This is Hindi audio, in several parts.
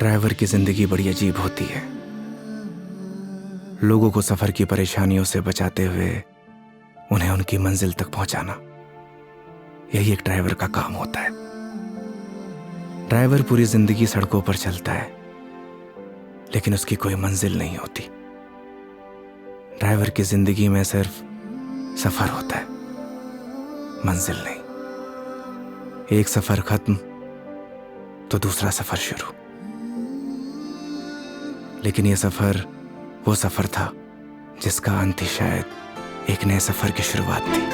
ड्राइवर की जिंदगी बड़ी अजीब होती है। लोगों को सफर की परेशानियों से बचाते हुए उन्हें उनकी मंजिल तक पहुंचाना, यही एक ड्राइवर का काम होता है। ड्राइवर पूरी जिंदगी सड़कों पर चलता है, लेकिन उसकी कोई मंजिल नहीं होती। ड्राइवर की जिंदगी में सिर्फ सफर होता है, मंजिल नहीं। एक सफर खत्म तो दूसरा सफर शुरू। लेकिन यह सफर वो सफर था जिसका अंत ही शायद एक नए सफर की शुरुआत थी।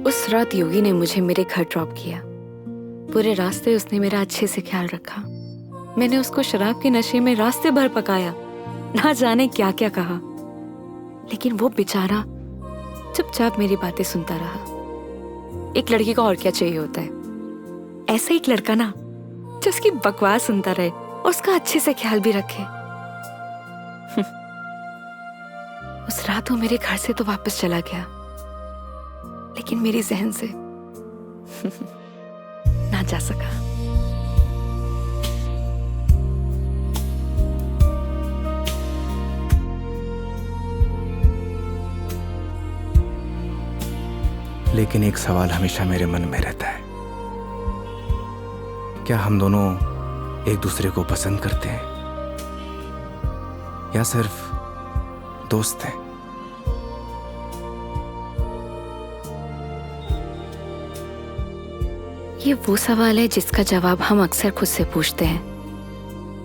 उस रात योगी ने मुझे मेरे घर ड्रॉप किया। पूरे रास्ते उसने मेरा अच्छे से ख्याल रखा। मैंने उसको शराब के नशे में रास्ते भर पकाया, ना जाने क्या क्या कहा, लेकिन वो बेचारा चुपचाप मेरी बातें सुनता रहा। एक लड़की को और क्या चाहिए होता है? ऐसा एक लड़का ना जो उसकी बकवास सुनता रहे और उसका अच्छे से ख्याल भी रखे। उस रात वो मेरे घर से तो वापस चला गया, लेकिन मेरी जहन से ना जा सका। लेकिन एक सवाल हमेशा मेरे मन में रहता है, क्या हम दोनों एक दूसरे को पसंद करते हैं या सिर्फ दोस्त हैं? ये वो सवाल है जिसका जवाब हम अक्सर खुद से पूछते हैं,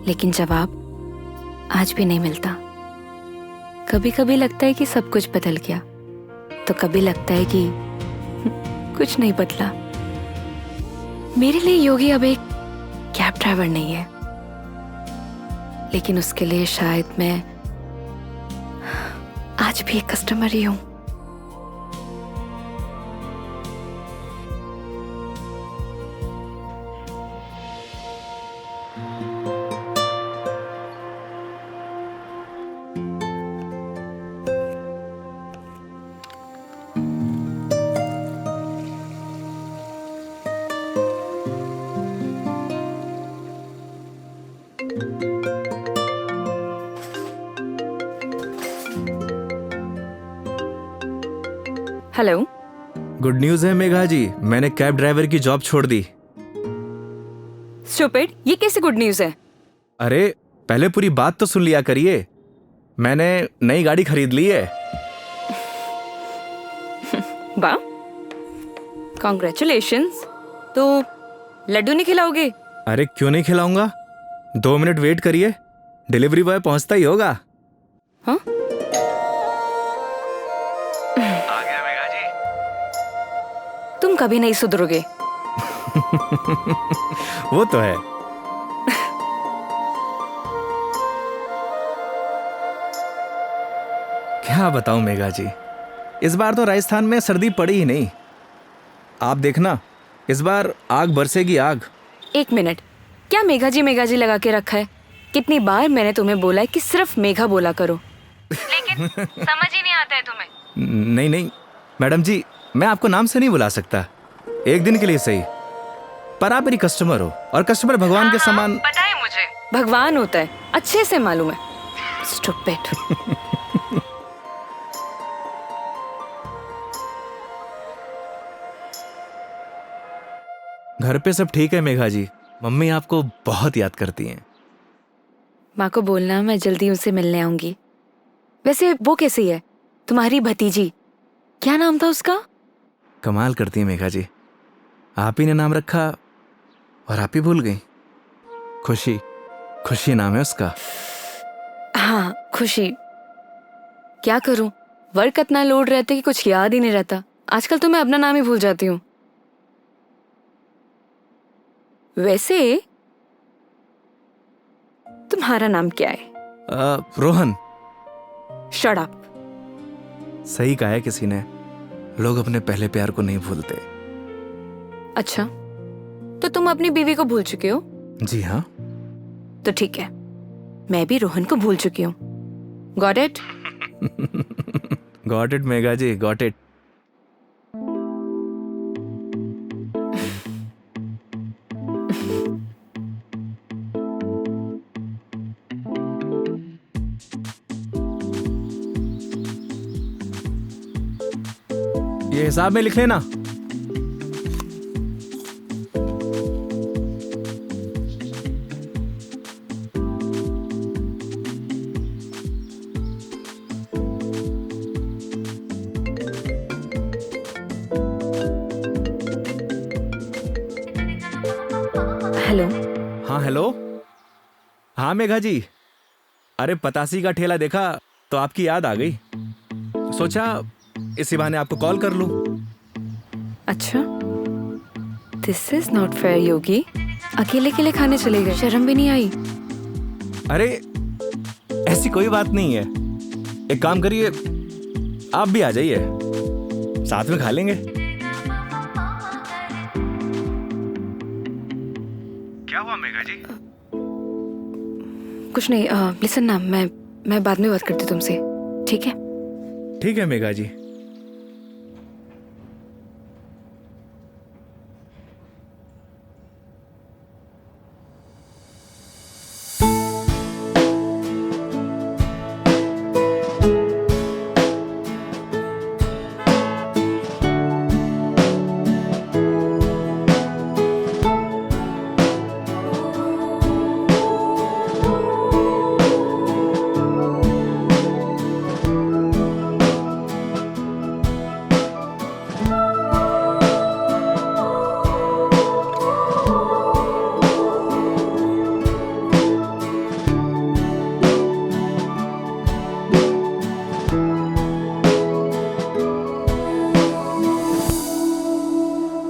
लेकिन जवाब आज भी नहीं मिलता। कभी कभी लगता है कि सब कुछ बदल गया, तो कभी लगता है कि कुछ नहीं बदला। मेरे लिए योगी अब एक कैब ड्राइवर नहीं है, लेकिन उसके लिए शायद मैं आज भी एक कस्टमर ही हूं। हेलो। गुड न्यूज़ है मेघा जी, मैंने कैब ड्राइवर की जॉब छोड़ दी। स्टूपिड, ये कैसे गुड न्यूज़ है? अरे पहले पूरी बात तो सुन लिया करिए। मैंने नई गाड़ी खरीद ली है। वाह, कॉन्ग्रेचुलेशंस। तो लड्डू नहीं खिलाओगे? अरे क्यों नहीं खिलाऊंगा, 2 मिनट वेट करिए, डिलीवरी बॉय पहुंचता ही होगा। हाँ? आ गया मेघा जी। तुम कभी नहीं सुधरोगे। वो तो है। क्या बताऊं मेघा जी, इस बार तो राजस्थान में सर्दी पड़ी ही नहीं। आप देखना, इस बार आग बरसेगी आग। एक मिनट, क्या मेघा जी लगा के रखा है? कितनी बार मैंने तुम्हें बोला है कि सिर्फ मेघा बोला करो, लेकिन समझ ही नहीं आता है तुम्हें। नहीं नहीं मैडम जी, मैं आपको नाम से नहीं बुला सकता, एक दिन के लिए सही, पर आप मेरी कस्टमर हो और कस्टमर भगवान के समान। पता है मुझे, भगवान होता है, अच्छे से मालूम है। स्टूपिड। घर पे सब ठीक है मेघा जी, मम्मी आपको बहुत याद करती हैं। माँ को बोलना मैं जल्दी उनसे मिलने आऊंगी। वैसे वो कैसी है, तुम्हारी भतीजी? क्या नाम था उसका? कमाल करती हैं मेघा जी, आप ही ने नाम रखा और आप ही भूल गई। खुशी, खुशी नाम है उसका। हाँ, खुशी। क्या करूं, वर्क इतना लोड रहता है कि कुछ याद ही नहीं रहता। आजकल तो मैं अपना नाम ही भूल जाती हूँ। वैसे तुम्हारा नाम क्या है? रोहन। Shut up. सही कहा है किसी ने, लोग अपने पहले प्यार को नहीं भूलते। अच्छा, तो तुम अपनी बीवी को भूल चुके हो? जी हाँ। तो ठीक है, मैं भी रोहन को भूल चुकी हूँ। Got it? Got it Megha ji, got it. ये हिसाब में लिख लेना। हेलो। हाँ हेलो। हाँ मेघा जी, अरे पतासी का ठेला देखा तो आपकी याद आ गई, सोचा इसी बहाने आपको कॉल कर लूं। अच्छा, दिस इज नॉट फेयर योगी। अकेले अकेले खाने चले गए, शर्म भी नहीं आई? अरे ऐसी कोई बात नहीं है, एक काम करिए, आप भी आ जाइए, साथ में खा लेंगे। क्या हुआ मेघा जी? कुछ नहीं। लिसन ना, मैं बाद में बात करती हूँ तुमसे, ठीक है? ठीक है मेघा जी।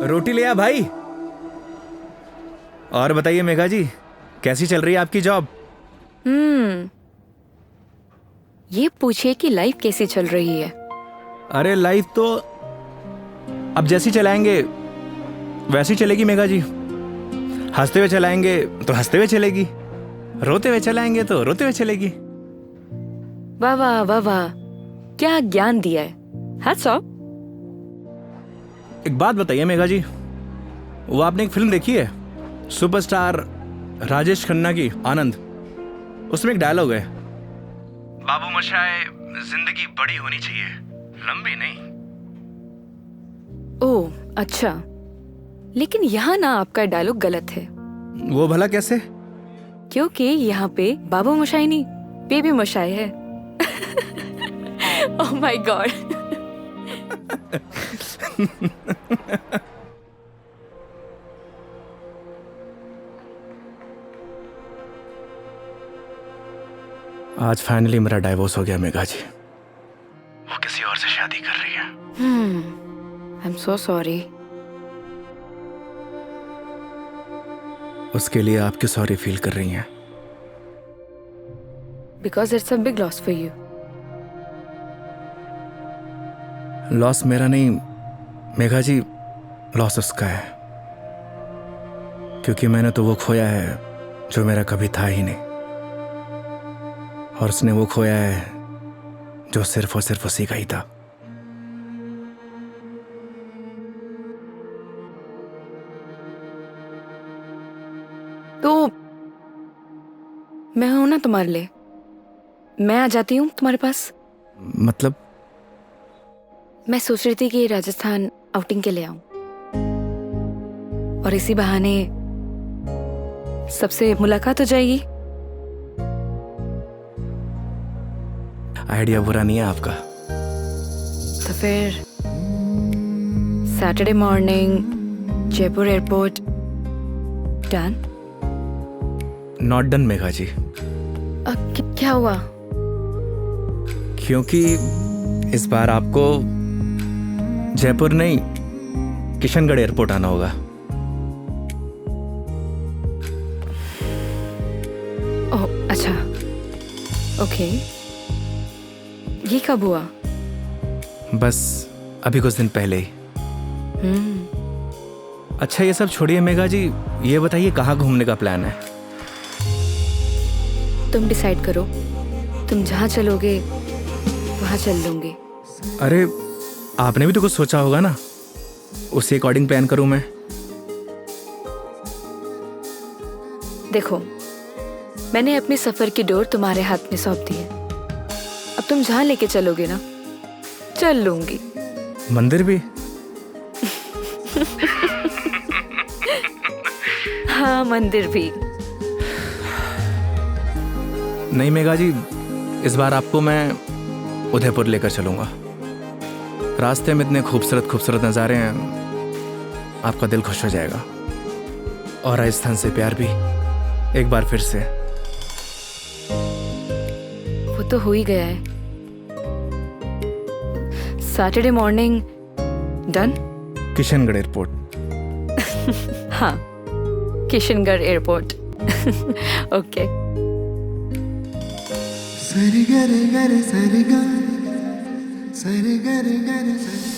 रोटी ले आ भाई। और बताइए मेघा जी, कैसी चल रही है आपकी जॉब? ये पूछिए कि लाइफ कैसी चल रही है। अरे लाइफ तो अब जैसी चलाएंगे वैसी चलेगी मेघा जी। हंसते हुए चलाएंगे तो हंसते हुए चलेगी, रोते हुए चलाएंगे तो रोते हुए चलेगी। वाह वाह वाह वाह, क्या ज्ञान दिया है। Hats off. एक बात बताइए मेघा जी, वो आपने एक फिल्म देखी है सुपरस्टार राजेश खन्ना की, आनंद? उसमें एक डायलॉग है, बाबू मोशाय, जिंदगी बड़ी होनी चाहिए, लंबी नहीं। ओह अच्छा, लेकिन यहाँ ना आपका डायलॉग गलत है। वो भला कैसे? क्योंकि यहाँ पे बाबू मोशाई नहीं, बेबी मोशाई है। Oh my God. आज फाइनली मेरा डाइवोर्स हो गया मेघा जी। वो किसी और से शादी कर रही है। I am so sorry. उसके लिए आप क्यों सॉरी फील कर रही हैं? Because it's a big loss for you. Loss मेरा नहीं मेघा जी, लॉस उसका है, क्योंकि मैंने तो वो खोया है जो मेरा कभी था ही नहीं, और उसने वो खोया है जो सिर्फ और सिर्फ उसी का ही था। तो मैं हूं ना तुम्हारे लिए, मैं आ जाती हूँ तुम्हारे पास। मतलब? मैं सोच रही थी कि राजस्थान आउटिंग के लिए आऊं, और इसी बहाने सबसे मुलाकात हो जाएगी। आइडिया बुरा नहीं है आपका। तो फिर Saturday morning Jaipur airport. Done? Not done Megha ji. क्या हुआ? क्योंकि इस बार आपको जयपुर नहीं, किशनगढ़ एयरपोर्ट आना होगा। ओह ओके, ये कब हुआ? बस अभी कुछ दिन पहले ही। अच्छा ये सब छोड़िए मेघा जी, ये बताइए कहाँ घूमने का प्लान है? तुम डिसाइड करो, तुम जहाँ चलोगे वहाँ चल लूंगी। अरे आपने भी तो कुछ सोचा होगा ना, उसी अकॉर्डिंग प्लान करूँ मैं। देखो, मैंने अपने सफर की डोर तुम्हारे हाथ में सौंप दी है। अब तुम जहाँ लेके चलोगे ना, चल लूंगी। मंदिर भी? हाँ, मंदिर भी। नहीं मेघा जी, इस बार आपको मैं उदयपुर लेकर चलूंगा। रास्ते में इतने खूबसूरत खूबसूरत नज़ारे हैं, आपका दिल खुश हो जाएगा। और राजस्थान से प्यार भी एक बार फिर से। वो तो हो ही गया है। Saturday morning done. Kishangarh airport. हाँ, किशनगढ़ एयरपोर्ट। ओके। सरी गरे गरे सरी गा, सरी गरे गरे सरी।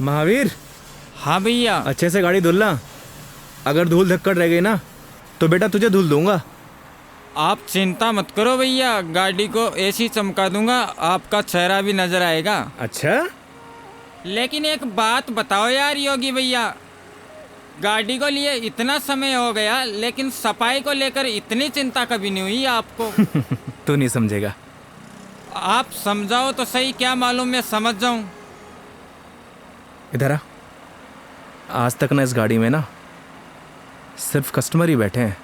महावीर, हाँ भैया। अच्छे से गाड़ी धुलना। अगर धूल धक्कड़ रह गई ना तो बेटा तुझे धुल दूंगा। आप चिंता मत करो भैया, गाड़ी को ऐसी चमका दूंगा आपका चेहरा भी नजर आएगा। अच्छा? लेकिन एक बात बताओ यार योगी भैया, गाड़ी को लिए इतना समय हो गया लेकिन सफाई को लेकर इतनी चिंता कभी नहीं हुई आपको। तू नहीं समझेगा। आप समझाओ तो सही, क्या मालूम मैं समझ जाऊं। इधर आ। आज तक ना इस गाड़ी में ना सिर्फ कस्टमर ही बैठे हैं।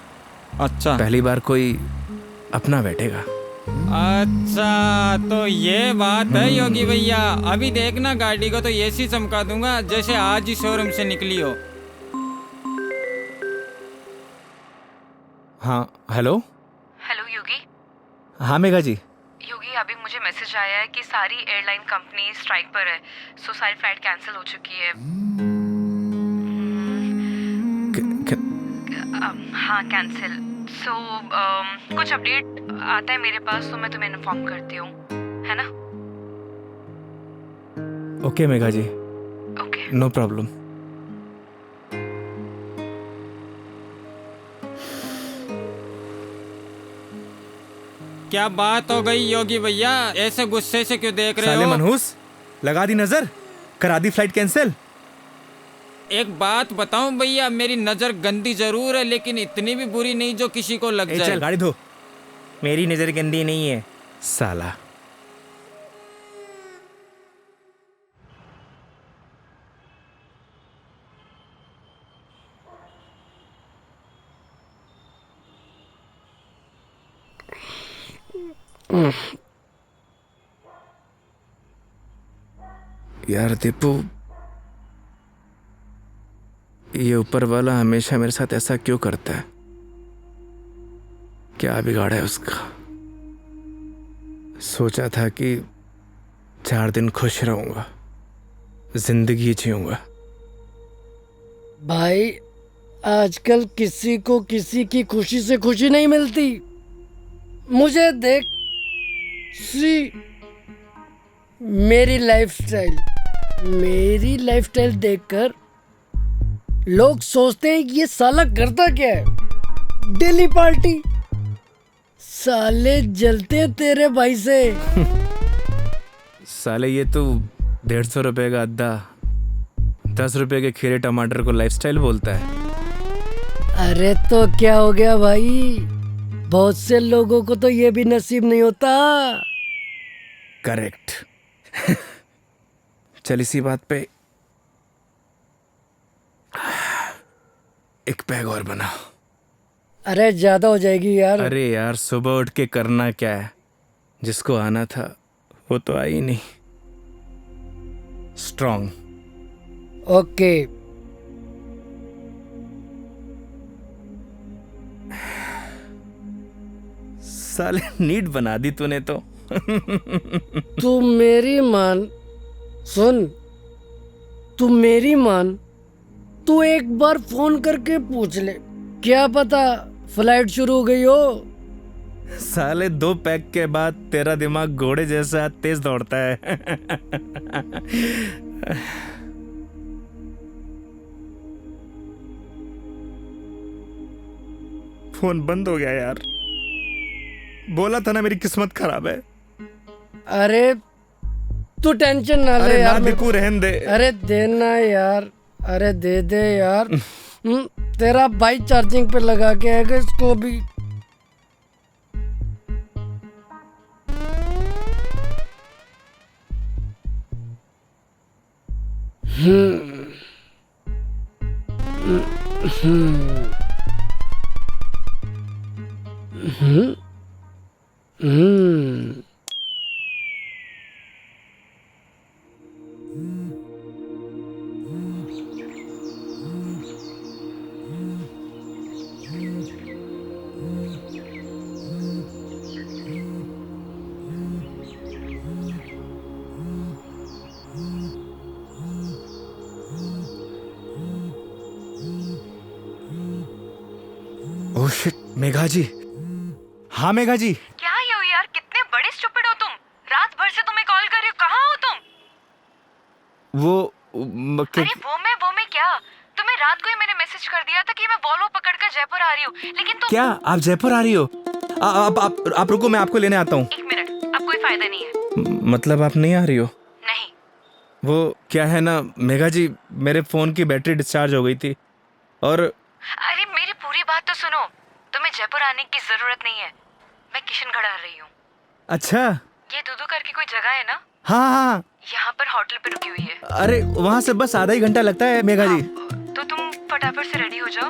अच्छा, पहली बार कोई अपना बैठेगा। अच्छा तो ये बात है योगी भैया। अभी देखना गाड़ी को तो ऐसी चमका दूंगा जैसे आज ही शोरूम से निकली हो। हाँ हेलो। हेलो योगी। हाँ मेघा जी। योगी, अभी मुझे मैसेज आया है कि सारी एयरलाइन कंपनी स्ट्राइक पर है, सो सारी फ्लाइट कैंसिल हो चुकी है। हाँ, कैंसिल। सो कुछ अपडेट आता है मेरे पास तो मैं तुम्हें इन्फॉर्म करती हूँ, है ना? Okay Megha ji, okay. No problem. क्या बात हो गई योगी भैया, ऐसे गुस्से से क्यों देख रहे साले हो? मनहूस, लगा दी नजर, करा दी फ्लाइट कैंसिल। एक बात बताऊं भैया, मेरी नजर गंदी जरूर है लेकिन इतनी भी बुरी नहीं जो किसी को लग जाए। चल गाड़ी धो। मेरी नजर गंदी नहीं है साला। यार दीपू, ये ऊपर वाला हमेशा मेरे साथ ऐसा क्यों करता है? क्या बिगाड़ा है उसका? सोचा था कि 4 दिन खुश रहूंगा, जिंदगी जीऊंगा। भाई, आजकल किसी को किसी की खुशी से खुशी नहीं मिलती। मुझे देख, सी मेरी लाइफस्टाइल देखकर लोग सोचते हैं कि ये साला करता क्या है। Daily party. साले जलते हैं तेरे भाई से। साले ये तो 150 रुपए का अद्दा 10 रुपए के खीरे टमाटर को लाइफस्टाइल बोलता है। अरे तो क्या हो गया भाई, बहुत से लोगों को तो ये भी नसीब नहीं होता। करेक्ट। चल इसी बात पे एक पैग और बना। अरे ज्यादा हो जाएगी यार। अरे यार, सुबह उठ के करना क्या है? जिसको आना था वो तो आई नहीं। स्ट्रॉन्ग। ओके। साले नीट बना दी तूने तो। तू मेरी मान, सुन, तू मेरी मान, तू एक बार फोन करके पूछ ले, क्या पता फ्लाइट शुरू हो गई हो। साले 2 पैक के बाद तेरा दिमाग घोड़े जैसा तेज दौड़ता है। फोन बंद हो गया यार। बोला था ना मेरी किस्मत खराब है। अरे तू टेंशन ना ले अरे ना यार। दिकू रहन दे। अरे देना यार, अरे दे दे यार। तेरा भाई चार्जिंग पे लगा के आएगा इसको भी। ओह शिट, मेघा जी। हाँ मेघा जी। क्या ये हो यार, कितने बड़े स्टूपिड हो तुम। रात भर से तुम्हें कॉल कर रही हूँ, कहाँ हो तुम? अरे वो मैं क्या, तुम्हें रात को ही मैंने मैसेज कर दिया था कि मैं वॉल्वो पकड़कर जयपुर आ रही हूँ, लेकिन तुम। क्या आप जयपुर आ रही हो? आप रुको, मैं आपको लेने आता हूँ। 1 मिनट, अब कोई फायदा नहीं है। मतलब आप नहीं आ रही हो? नहीं। वो क्या है ना मेघा जी, मेरे फोन की बैटरी डिस्चार्ज हो गई थी और। अरे मेरी पूरी बात तो सुनो, तुम्हें जयपुर आने की जरूरत नहीं है। मैं किशनगढ़ आ रही हूँ। अच्छा। ये दूधू करके कोई जगह है ना? हाँ हाँ। यहाँ पर होटल पे रुकी हुई है। अरे वहाँ से बस आधा ही घंटा लगता है मेघा जी। तो तुम फटाफट से रेडी हो जाओ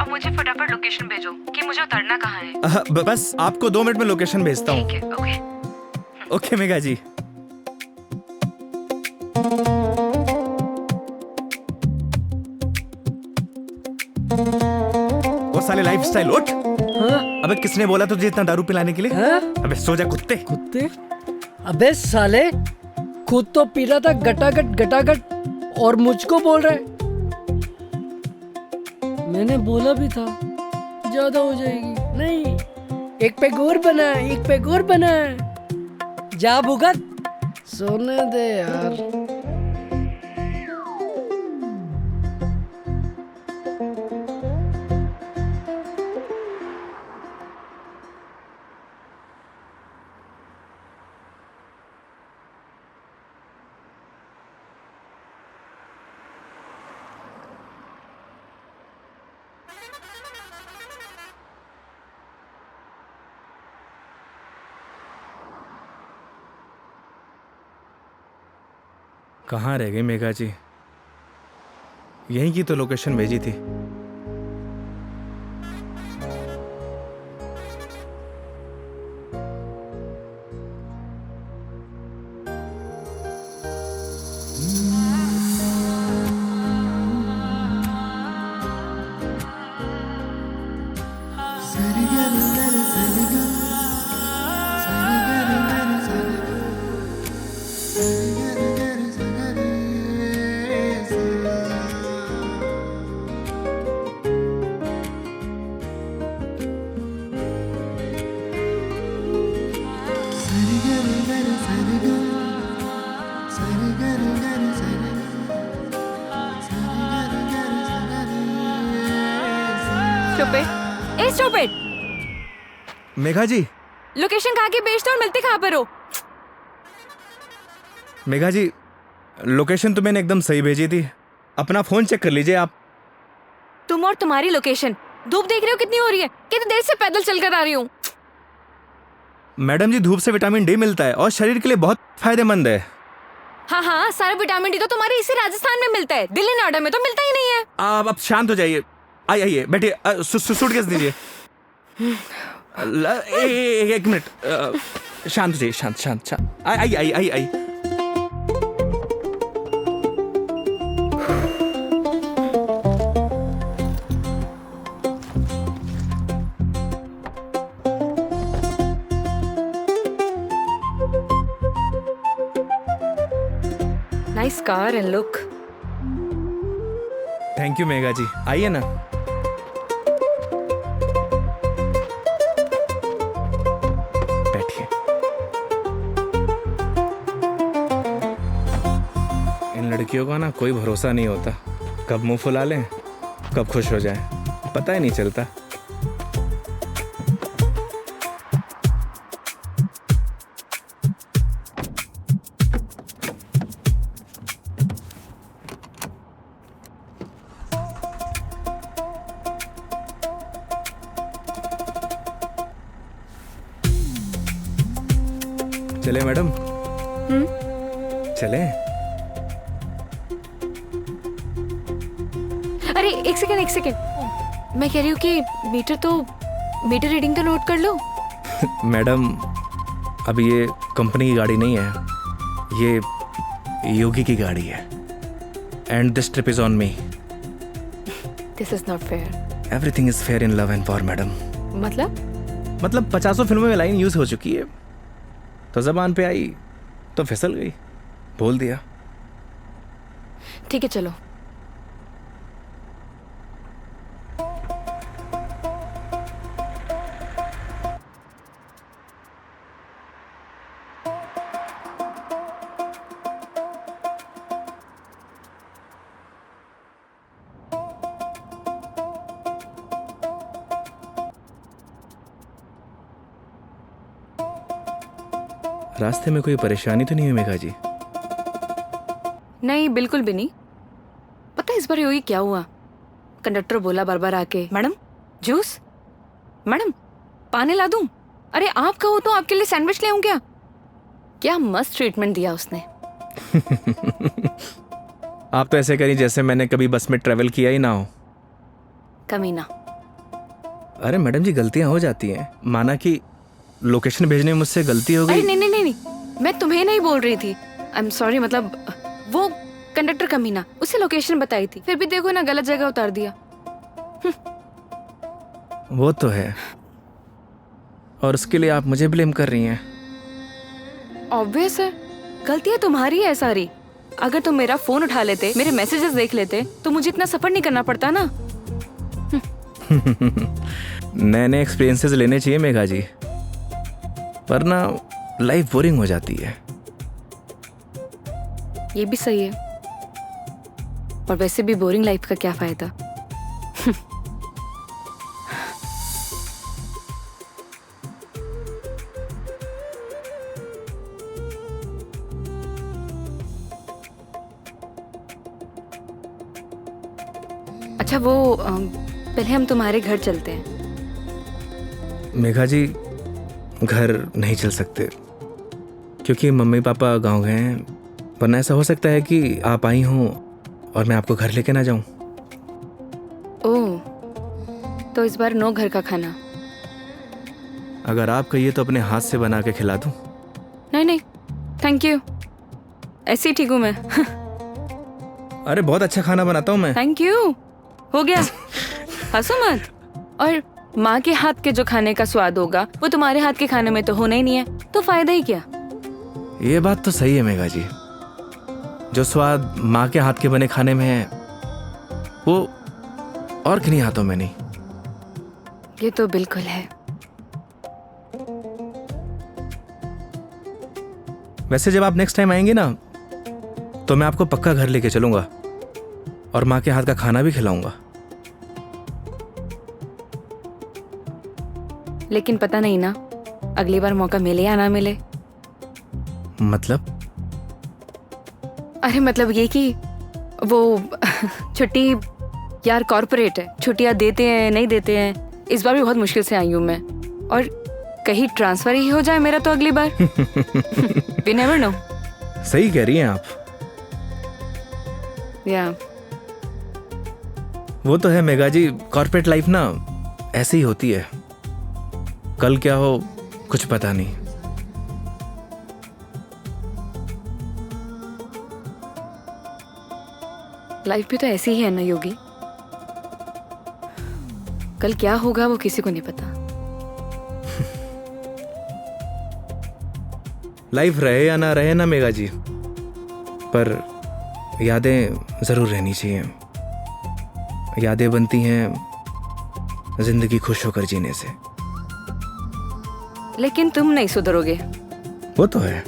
और मुझे फटाफट लोकेशन भेजो कि मुझे उतरना कहाँ है। बस आपको 2 मिनट में लोकेशन भेजता हूँ। ठीक है, ओके। ओके मेघा जी। वो साले लाइफस्टाइल उठ। हाँ? अबे किसने बोला तुझे इतना दारू पिलाने के लिए? हाँ? अबे सो जा कुत्ते। कुत्ते? अबे साले, खुद तो पी रहा था गटागट गटागट और मुझको बोल रहा है। मैंने बोला भी था ज्यादा हो जाएगी। नहीं, 1 पैक और बना, 1 पैक और बना। जा भुगत, सोने दे यार। कहाँ रह गई मेघा जी? यहीं की तो लोकेशन भेजी थी। स्टूपिड। मेघा जी। लोकेशन कहाँ की भेजते हो और मिलते कहाँ पर हो? मेघा जी, लोकेशन तो मैंने एकदम सही भेजी थी। अपना फोन चेक कर लीजिए आप। तुम और तुम्हारी लोकेशन। धूप देख रहे हो कितनी हो रही है? कितनी देर से पैदल चलकर आ रही हूँ। मैडम जी, धूप से विटामिन डी मिलता है और शरीर के लिए बहुत फायदेमंद है। हाँ हाँ, सारा विटामिन डी तो तुम्हारे इसी राजस्थान में मिलता है, दिल्ली नोएडा में तो मिलता ही नहीं है। आप शांत हो जाइए। आइए बैठिए। सूटकेस दीजिए। 1 मिनट, शांत हो जाइए। शांत। आई। Nice car and look. Thank you Megha ji, आइए ना। बैठिए। इन लड़कियों का ना कोई भरोसा नहीं होता, कब मुंह फुला लें कब खुश हो जाए, पता ही नहीं चलता। चले मैडम? चले? अरे एक सेकेंड, मैं कह रही हूँ कि मीटर रीडिंग तो नोट कर लो। मैडम अब ये कंपनी की गाड़ी नहीं है, ये योगी की गाड़ी है। And this trip is on me. This is not fair. Everything is fair in love and war madam. मतलब 50 फिल्मों में लाइन यूज हो चुकी है, तो जबान पे आई तो फिसल गई, बोल दिया। ठीक है चलो। रास्ते में कोई परेशानी तो नहीं हुई मेघा जी? नहीं बिल्कुल भी नहीं। पता है इस बार योगी क्या हुआ? कंडक्टर बोला बार बार आके, मैडम जूस, मैडम पानी ला दूं? अरे आप कहो तो आपके लिए सैंडविच ले आऊं क्या? क्या मस्त ट्रीटमेंट दिया उसने। आप तो ऐसे करी जैसे मैंने कभी बस में ट्रेवल किया ही ना हो। कमीना। अरे मैडम जी गलतियां हो जाती हैं, माना कि लोकेशन भेजने में मुझसे गलती हो अरे गई। नहीं, मैं तुम्हें नहीं बोल रही थी। आई एम सॉरी, मतलब वो कंडक्टर कमीना, उसे लोकेशन बताई थी, फिर भी देखो ना गलत जगह उतार दिया। वो तो है, और उसके लिए आप मुझे ब्लेम कर रही हैं। ऑब्वियस है, गलतियां तुम्हारी है सारी। अगर तुम मेरा फोन उठा लेते, मेरे मैसेजेस देख लेते, तो मुझे इतना सफर नहीं करना पड़ता ना। नए नए एक्सपीरियंसेस लेने चाहिए मेघा जी, वरना लाइफ बोरिंग हो जाती है। ये भी सही है, और वैसे भी बोरिंग लाइफ का क्या फायदा। अच्छा वो पहले हम तुम्हारे घर चलते हैं। मेघा जी घर नहीं चल सकते, क्योंकि मम्मी पापा गांव गए हैं, वरना ऐसा हो सकता है कि आप आई हों और मैं आपको घर लेके ना जाऊं। ओह, तो इस बार नो घर का खाना। अगर आप कहिए तो अपने हाथ से बना के खिला दूं। नहीं थैंक यू, ऐसे ही ठीक हूँ मैं। अरे बहुत अच्छा खाना बनाता हूं मैं। थैंक यू, हो गया। हंसो मत। और माँ के हाथ के जो खाने का स्वाद होगा वो तुम्हारे हाथ के खाने में तो होना ही नहीं है, तो फायदा ही क्या। ये बात तो सही है मेघा जी, जो स्वाद माँ के हाथ के बने खाने में है वो और किन्हीं हाथों में नहीं। ये तो बिल्कुल है। वैसे जब आप नेक्स्ट टाइम आएंगे ना, तो मैं आपको पक्का घर लेके चलूंगा और माँ के हाथ का खाना भी खिलाऊंगा। लेकिन पता नहीं ना, अगली बार मौका मिले या ना मिले। मतलब? अरे मतलब ये कि वो छुट्टी यार कॉर्पोरेट है, छुट्टियां देते हैं नहीं देते हैं। इस बार भी बहुत मुश्किल से आई हूँ मैं, और कहीं ट्रांसफर ही हो जाए मेरा तो अगली बार। We never know। सही कह रही हैं आप। या वो तो है मेघा जी, कॉर्पोरेट लाइफ ना ऐसे ही होती है, कल क्या हो कुछ पता नहीं। लाइफ भी तो ऐसी ही है ना योगी, कल क्या होगा वो किसी को नहीं पता। लाइफ रहे या ना रहे ना मेघा जी, पर यादें जरूर रहनी चाहिए। यादें बनती हैं जिंदगी खुश होकर जीने से। लेकिन तुम नहीं सुधरोगे। वो तो है।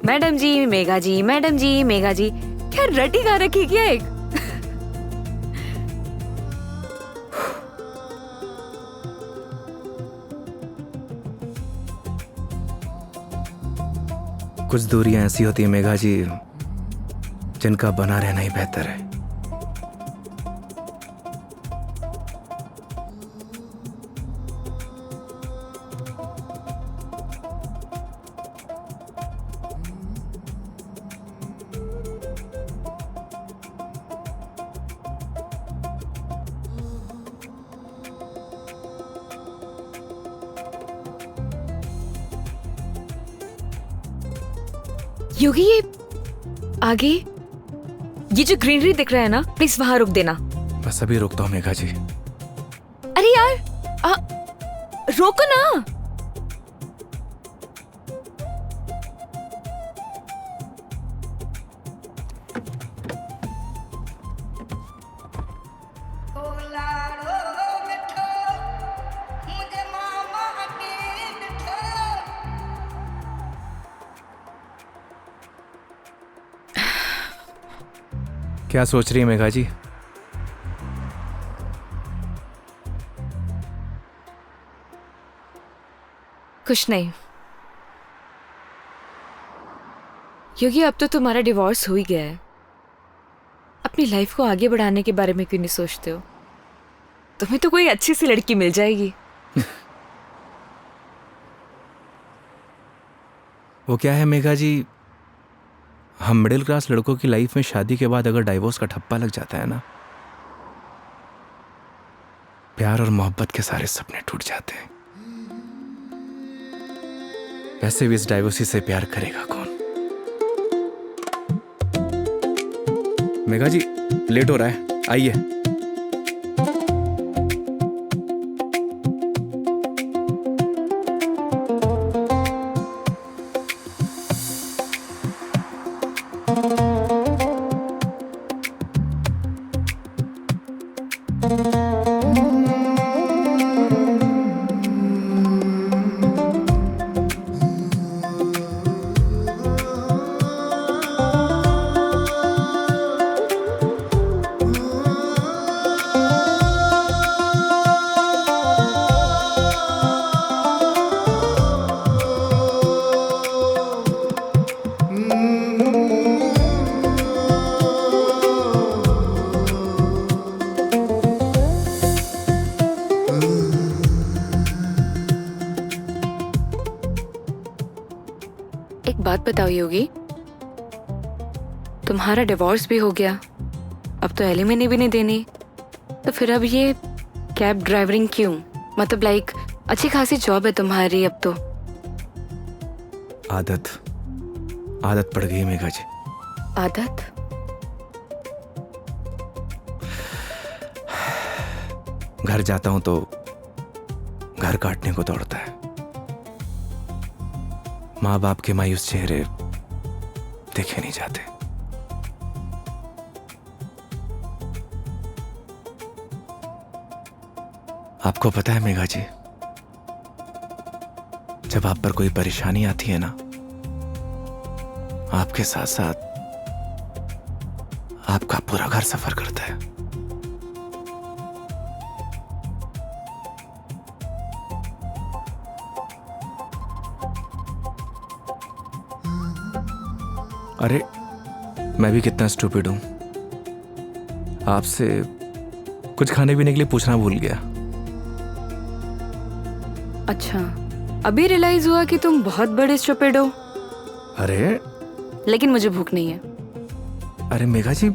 मैडम जी मेघा जी, मैडम जी मेघा जी, क्या रटी गा रखी क्या एक? कुछ दूरियां ऐसी होती है मेघा जी जिनका बना रहना ही बेहतर है। योगी ये आगे ये जो ग्रीनरी दिख रहा है ना, प्लीज वहां रुक देना। बस अभी रुकता हूँ मेघा जी। अरे यार रोको ना। क्या सोच रही है मेघा जी? कुछ नहीं योगी, अब तो तुम्हारा डिवोर्स हो ही गया है। अपनी लाइफ को आगे बढ़ाने के बारे में क्यों नहीं सोचते हो? तुम्हें तो कोई अच्छी सी लड़की मिल जाएगी। वो क्या है मेघा जी, हम मिडिल क्लास लड़कों की लाइफ में शादी के बाद अगर डाइवोर्स का ठप्पा लग जाता है ना, प्यार और मोहब्बत के सारे सपने टूट जाते हैं। वैसे भी इस डाइवोर्सी से प्यार करेगा कौन? मेघा जी लेट हो रहा है, आइए। एक बात बताओ योगी, तुम्हारा डिवोर्स भी हो गया, अब तो एलिमनी भी नहीं देनी, तो फिर अब ये कैब ड्राइवरिंग क्यों? मतलब लाइक अच्छी खासी जॉब है तुम्हारी अब तो। आदत पड़ गई मेघा जी। आदत? घर जाता हूं तो घर काटने को दौड़ता है। माँ बाप के मायूस चेहरे देखे नहीं जाते। आपको पता है मेघा जी, जब आप पर कोई परेशानी आती है ना, आपके साथ साथ आपका पूरा घर सफर करता है। अरे मैं भी कितना स्टूपिड हूं, आपसे कुछ खाने पीने के लिए पूछना भूल गया। अच्छा, अभी रियलाइज हुआ कि तुम बहुत बड़े स्टूपिड हो। अरे लेकिन मुझे भूख नहीं है। अरे मेघा जी,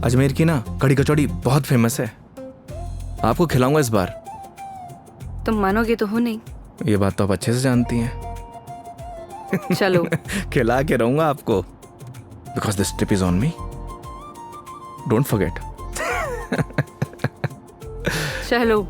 अजमेर की ना कड़ी कचौड़ी बहुत फेमस है, आपको खिलाऊंगा इस बार। तुम मानोगे तो हो नहीं। ये बात तो आप अच्छे से जानती हैं। चलो। खिला के रहूंगा आपको, because this trip is on me, don't forget. चलो।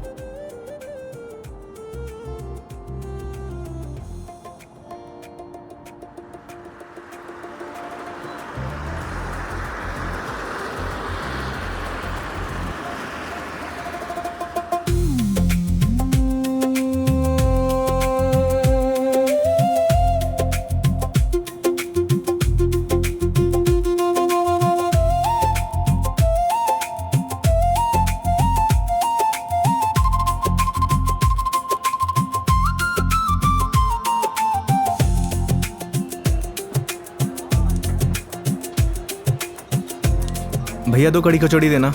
भैया 2 कड़ी कचौड़ी देना।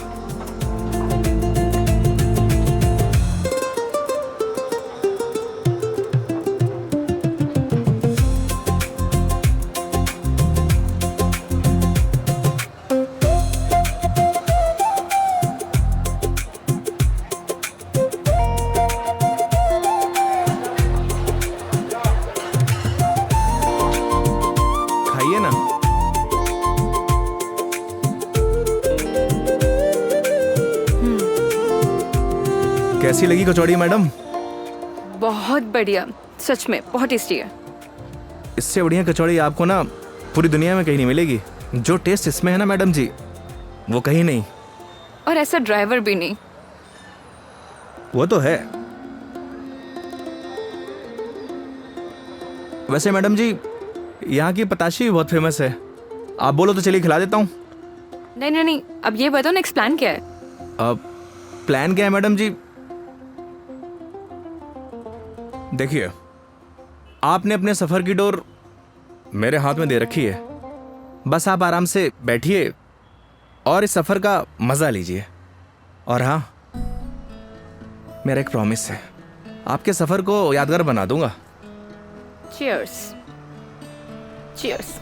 खाइए ना। कैसी लगी कचौड़ी मैडम? बहुत बढ़िया, सच में बहुत टेस्टी है। इससे बढ़िया कचौड़ी आपको ना पूरी दुनिया में कहीं नहीं मिलेगी। जो टेस्ट इसमें है ना मैडम जी, वो कहीं नहीं। और ऐसा ड्राइवर भी नहीं। वो तो है। वैसे मैडम जी, यहाँ की पताशी भी बहुत फेमस है। आप बोलो तो चलिए खिला देता हूँ। नहीं नहीं नहीं, अब ये बताओ नेक्स्ट प्लान क्या है? अब प्लान क्या है मैडम जी? देखिए, आपने अपने सफर की डोर मेरे हाथ में दे रखी है। बस आप आराम से बैठिए और इस सफर का मजा लीजिए। और हाँ, मेरा एक प्रॉमिस है, आपके सफर को यादगार बना दूंगा। Cheers. Cheers.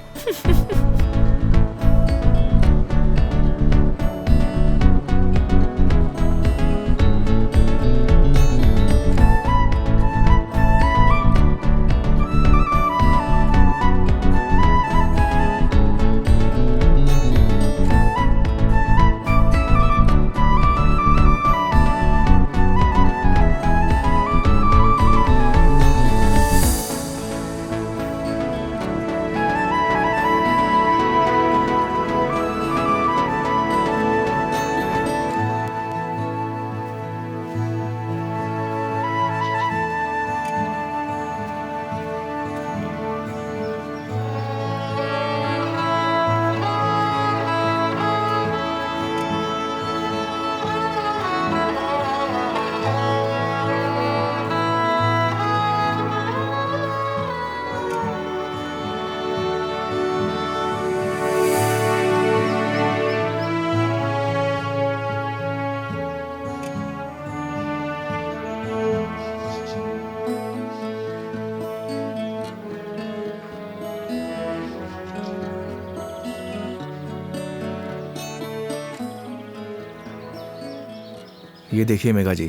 ये देखिए मेघा जी,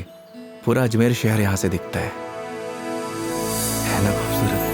पूरा अजमेर शहर यहाँ से दिखता है ना खूबसूरत?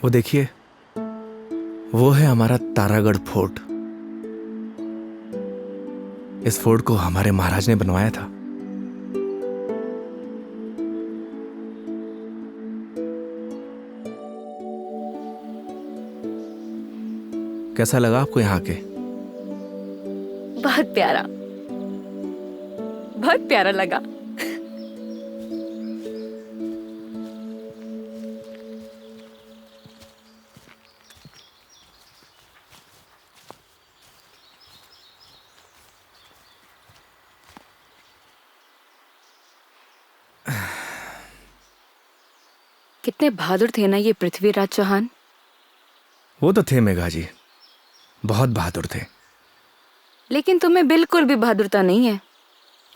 वो देखिए, वो है हमारा तारागढ़ फोर्ट। इस फोर्ट को हमारे महाराज ने बनवाया था। कैसा लगा आपको यहाँ के? बहुत प्यारा, बहुत प्यारा लगा। कितने बहादुर थे ना ये पृथ्वीराज चौहान। वो तो थे मेघा जी, बहुत बहादुर थे। लेकिन तुम्हें बिल्कुल भी बहादुरता नहीं है।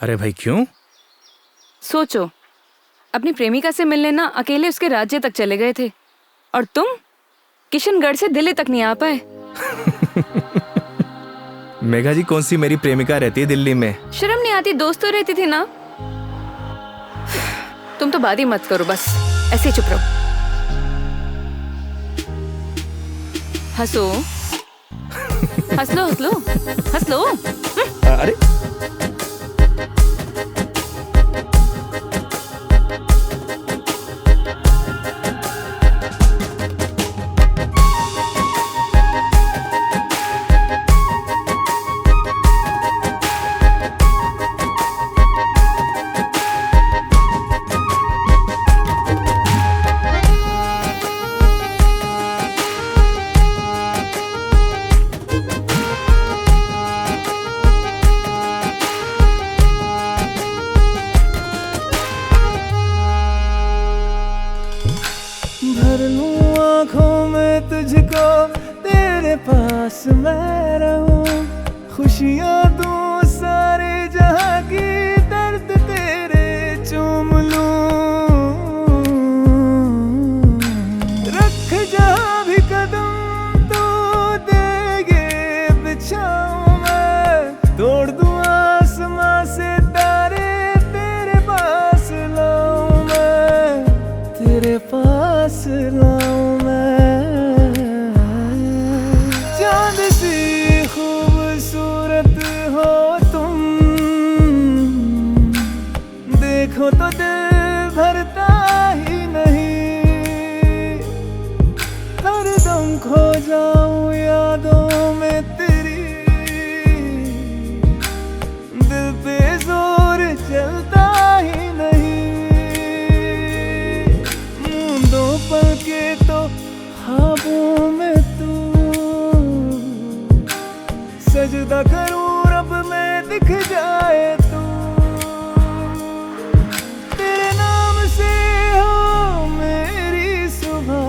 अरे भाई क्यों? सोचो, अपनी प्रेमिका से मिलने ना अकेले उसके राज्य तक चले गए थे, और तुम किशनगढ़ से दिल्ली तक नहीं आ पाए। मेघा जी, कौन सी मेरी प्रेमिका रहती है दिल्ली में? शर्म नहीं आती? दोस्त तो रहती थी ना। तुम तो बात ही मत करो, बस ऐसे ही चुप रहो। हंसो, हंस लो, हंस लो, हंस लो। अरे बस मैं रहूं, खुशियां दूं सारे जहां की, दर्द तेरे चूम लूं। रख जहां भी कदम तो देगे बिछाऊं मैं, तोड़ दूं आसमां से तारे, तेरे पास लाऊं मैं, तेरे पास लाऊं मैं। चांद सी खूबसूरत हो तुम, देखो तो दिल भरता ही नहीं, हरदम खो जाऊं यादों में तेरी, दिल पे जोर चलता ही नहीं। मूंदों पल के तो ख्वाबों में तू, सजदा करूं रब में दिख जाए तू, तेरे नाम से हो मेरी सुबह।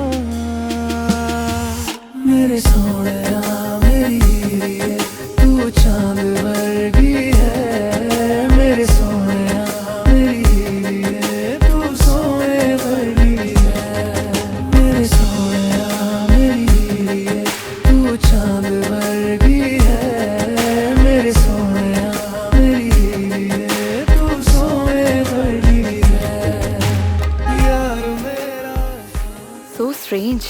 मेरे सोहणिया मेरी हीरे, तू चांद वर्गी है, मेरे सोहणिया मेरी हीरे, तू सोने वर्गी है, मेरे सोहणिया मेरी हीरे, तू चांद वर्गी है, मेरे सोहणिया मेरी हीरे, तू सोने वर्गी है, यार मेरा। So strange.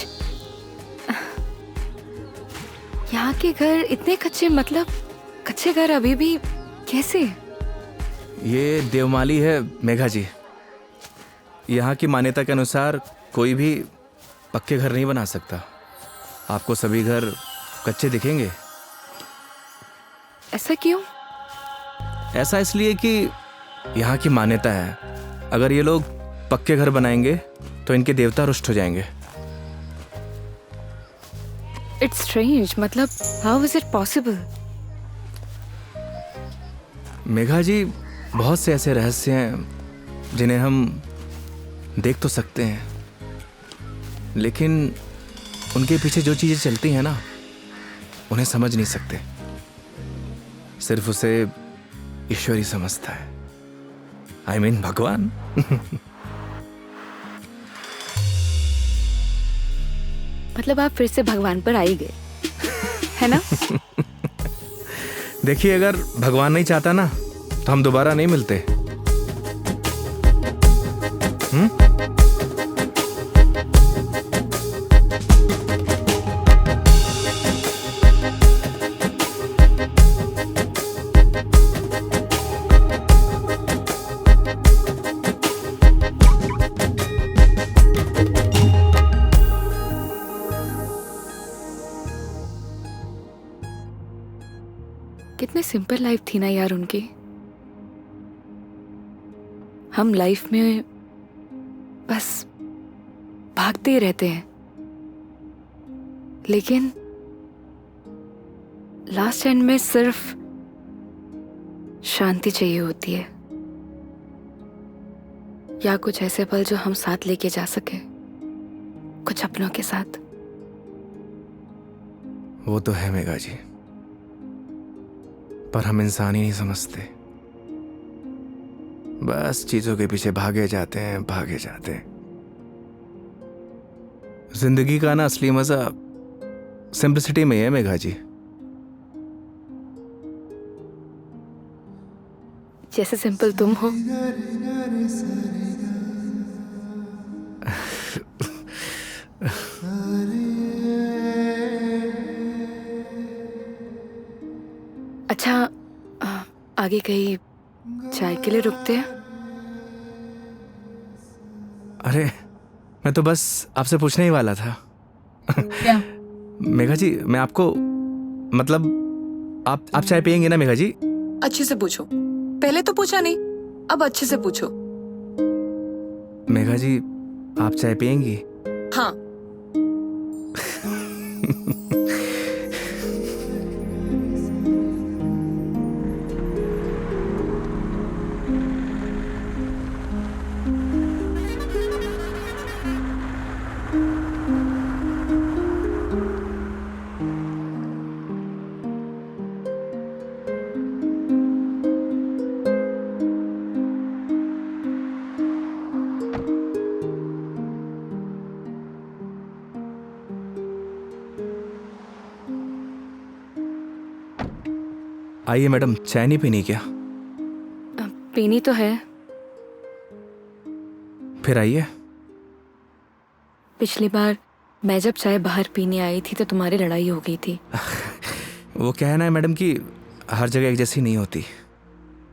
यहाँ के घर इतने कच्चे, मतलब कच्चे घर अभी भी कैसे? ये देवमाली है मेघा जी। यहाँ की मान्यता के अनुसार कोई भी पक्के घर नहीं बना सकता। आपको सभी घर कच्चे दिखेंगे। ऐसा क्यों? ऐसा इसलिए कि यहाँ की मान्यता है, अगर ये लोग पक्के घर बनाएंगे तो इनके देवता रुष्ट हो जाएंगे। इट्स स्ट्रेंज, मतलब how is it possible? Megha ji, बहुत से ऐसे रहस्य हैं जिन्हें हम देख तो सकते हैं, लेकिन उनके पीछे जो चीज़ें चलती हैं ना, उन्हें समझ नहीं सकते। सिर्फ उसे ईश्वर ही समझता है। I mean, भगवान। मतलब आप फिर से भगवान पर आ ही गए, है ना? देखिए, अगर भगवान नहीं चाहता ना तो हम दोबारा नहीं मिलते। कितने सिंपल लाइफ थी ना यार उनकी। हम लाइफ में बस भागते ही रहते हैं, लेकिन लास्ट एंड में सिर्फ शांति चाहिए होती है, या कुछ ऐसे पल जो हम साथ लेके जा सके, कुछ अपनों के साथ। वो तो है मेघा जी, पर हम इंसान ही नहीं समझते। बस चीजों के पीछे भागे जाते हैं, भागे जाते हैं। जिंदगी का ना असली मजा सिंपलिसिटी में है मेघा जी। जैसे सिंपल तुम हो। अच्छा, आगे कहीं चाय के लिए रुकते हैं? अरे, मैं तो बस आपसे पूछने ही वाला था। क्या? मेघा जी, मैं आपको मतलब आप चाय पियेंगे ना मेघा जी? अच्छे से पूछो। पहले तो पूछा नहीं, अब अच्छे से पूछो। मेघा जी, आप चाय पियेंगी? हाँ। आइए मैडम, चाय नहीं पीनी क्या? पीनी तो है। फिर आइए। पिछली बार मैं जब चाय बाहर पीने आई थी तो तुम्हारी लड़ाई हो गई थी। वो कहना है मैडम कि हर जगह एक जैसी नहीं होती।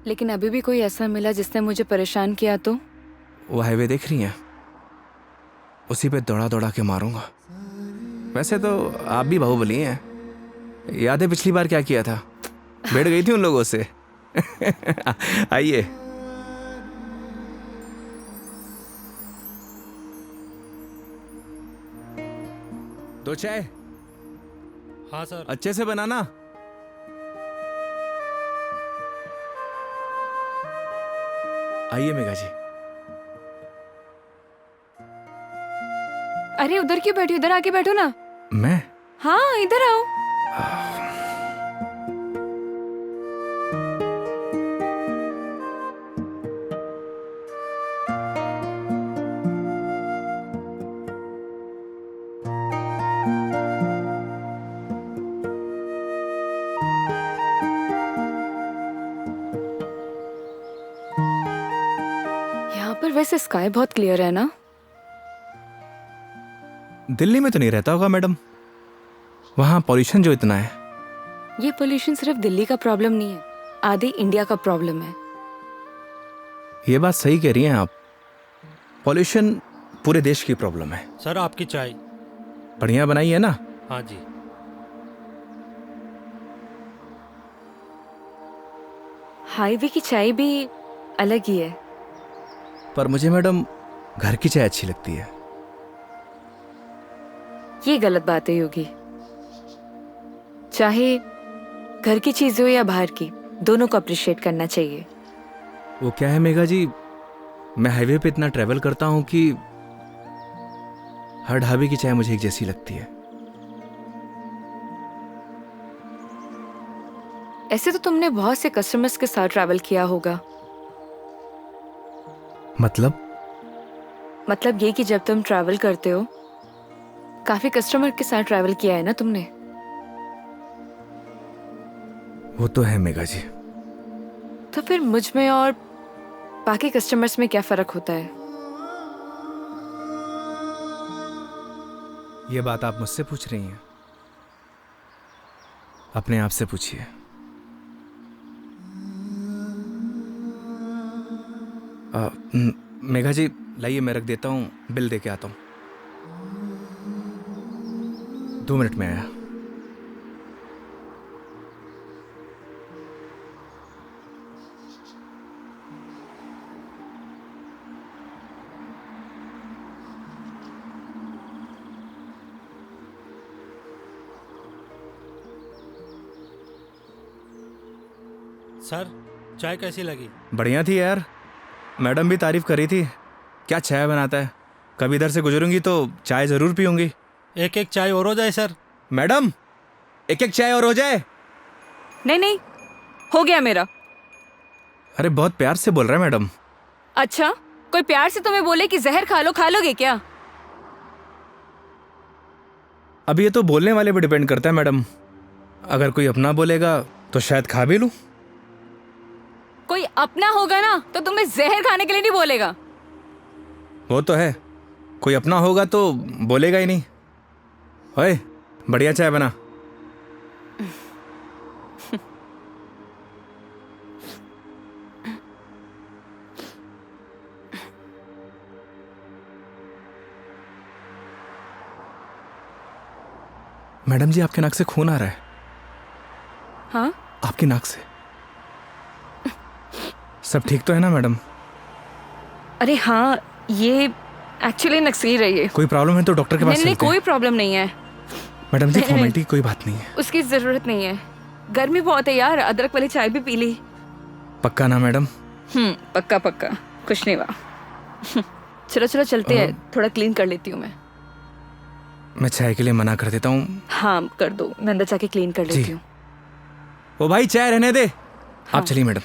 लेकिन अभी भी कोई ऐसा मिला जिसने मुझे परेशान किया तो? वो हाईवे देख रही हैं, उसी पे दौड़ा दौड़ा के मारूंगा। वैसे तो आप भी बाहुबली हैं। याद है पिछली बार क्या किया था? बैठ गई थी उन लोगों से। आइए। दो चाय। हाँ सर। अच्छे से बनाना। आइए मेघा जी। अरे उधर क्यों बैठी, उधर आके बैठो ना। मैं? हाँ इधर आओ। यहाँ पर वैसे स्काई बहुत क्लियर है ना? दिल्ली में तो नहीं रहता होगा मैडम, वहां पॉल्यूशन जो इतना है। ये पोल्यूशन सिर्फ दिल्ली का प्रॉब्लम नहीं है, आधे इंडिया का प्रॉब्लम है। ये बात सही कह रही हैं आप, पॉल्यूशन पूरे देश की प्रॉब्लम है। सर आपकी चाय। बढ़िया बनाई है ना? हाँ जी। हाईवे की चाय भी अलग ही है। पर मुझे मैडम घर की चाय अच्छी लगती है। ये गलत बात है योगी। चाहे घर की चीज हो या बाहर की, दोनों को अप्रिशिएट करना चाहिए। वो क्या है मेघा जी, मैं हाईवे पे इतना ट्रैवल करता हूं कि हर ढाबे की चाय मुझे एक जैसी लगती है। ऐसे तो तुमने बहुत से कस्टमर्स के साथ ट्रैवल किया होगा। मतलब ये कि जब तुम ट्रैवल करते हो, काफी कस्टमर के साथ ट्रैवल किया है ना तुमने? वो तो है मेघा जी। तो फिर मुझ में और बाकी कस्टमर्स में क्या फर्क होता है? ये बात आप मुझसे पूछ रही हैं? अपने आप से पूछिए। मेघा जी लाइए, मैं रख देता हूँ, बिल दे के आता हूँ। 2 मिनट में आया। सर चाय कैसी लगी? बढ़िया थी यार, मैडम भी तारीफ कर रही थी। क्या चाय बनाता है, कभी इधर से गुजरूंगी तो चाय जरूर पीऊंगी। एक एक चाय और हो जाए सर। मैडम एक एक चाय और हो जाए। नहीं नहीं, हो गया मेरा। अरे बहुत प्यार से बोल रहा है मैडम। अच्छा, कोई प्यार से तुम्हें बोले कि जहर खा लो, खा लोगे क्या? अब ये तो बोलने वाले पे डिपेंड करता है मैडम। अगर कोई अपना बोलेगा तो शायद खा भी लूं। कोई अपना होगा ना तो तुम्हें जहर खाने के लिए नहीं बोलेगा। वो तो है, कोई अपना होगा तो बोलेगा ही नहीं। ओए बढ़िया चाय बना। मैडम जी आपके नाक से खून आ रहा है। हाँ? आपकी नाक से। सब ठीक तो है ना मैडम? अरे हाँ, ये एक्चुअली नक्सीर रही है। कोई प्रॉब्लम है तो डॉक्टर के पास नहीं नहीं, चलते हैं। कोई प्रॉब्लम नहीं है। मैडम जी नहीं, फॉर्मेलिटी की कोई बात नहीं है। उसकी जरूरत नहीं है। गर्मी बहुत है यार, अदरक वाली चाय भी पी ली। पक्का ना मैडम? पक्का पक्का, कुछ नहीं हुआ। चलो चलो चलते हैं, थोड़ा क्लीन कर लेती हूँ मैं। मैं चाय के लिए मना कर देता हूँ। हाँ कर दो, मैं अंदर जाके क्लीन कर लेती हूँ। ओ भाई चाय रहने दे। आप चलिए मैडम।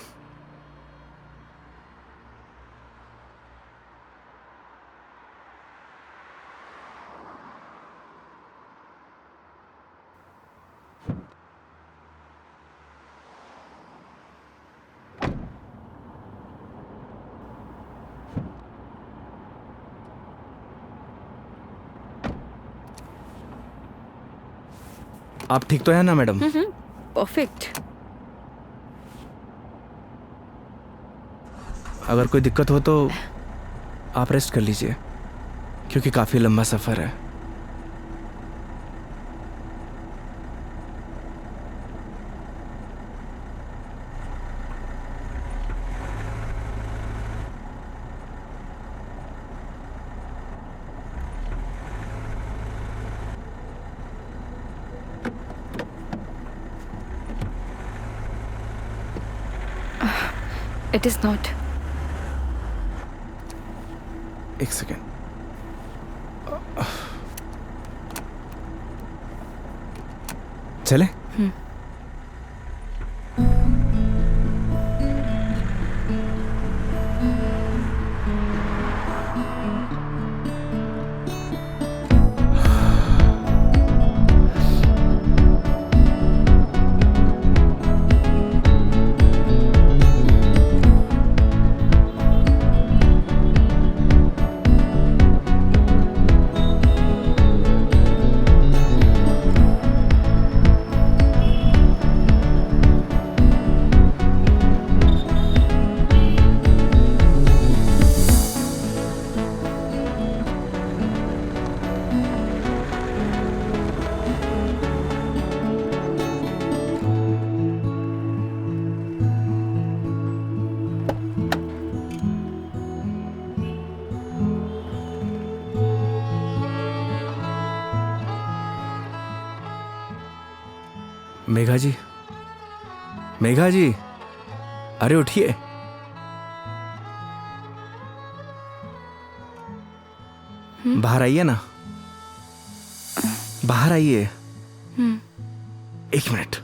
आप ठीक तो है ना मैडम? परफेक्ट। अगर कोई दिक्कत हो तो आप रेस्ट कर लीजिए, क्योंकि काफ़ी लंबा सफ़र है। It is not. एक सेकेंड। चले? मेघा जी, मेघा जी, अरे उठिए। बाहर आइए ना, बाहर आइए। एक मिनट।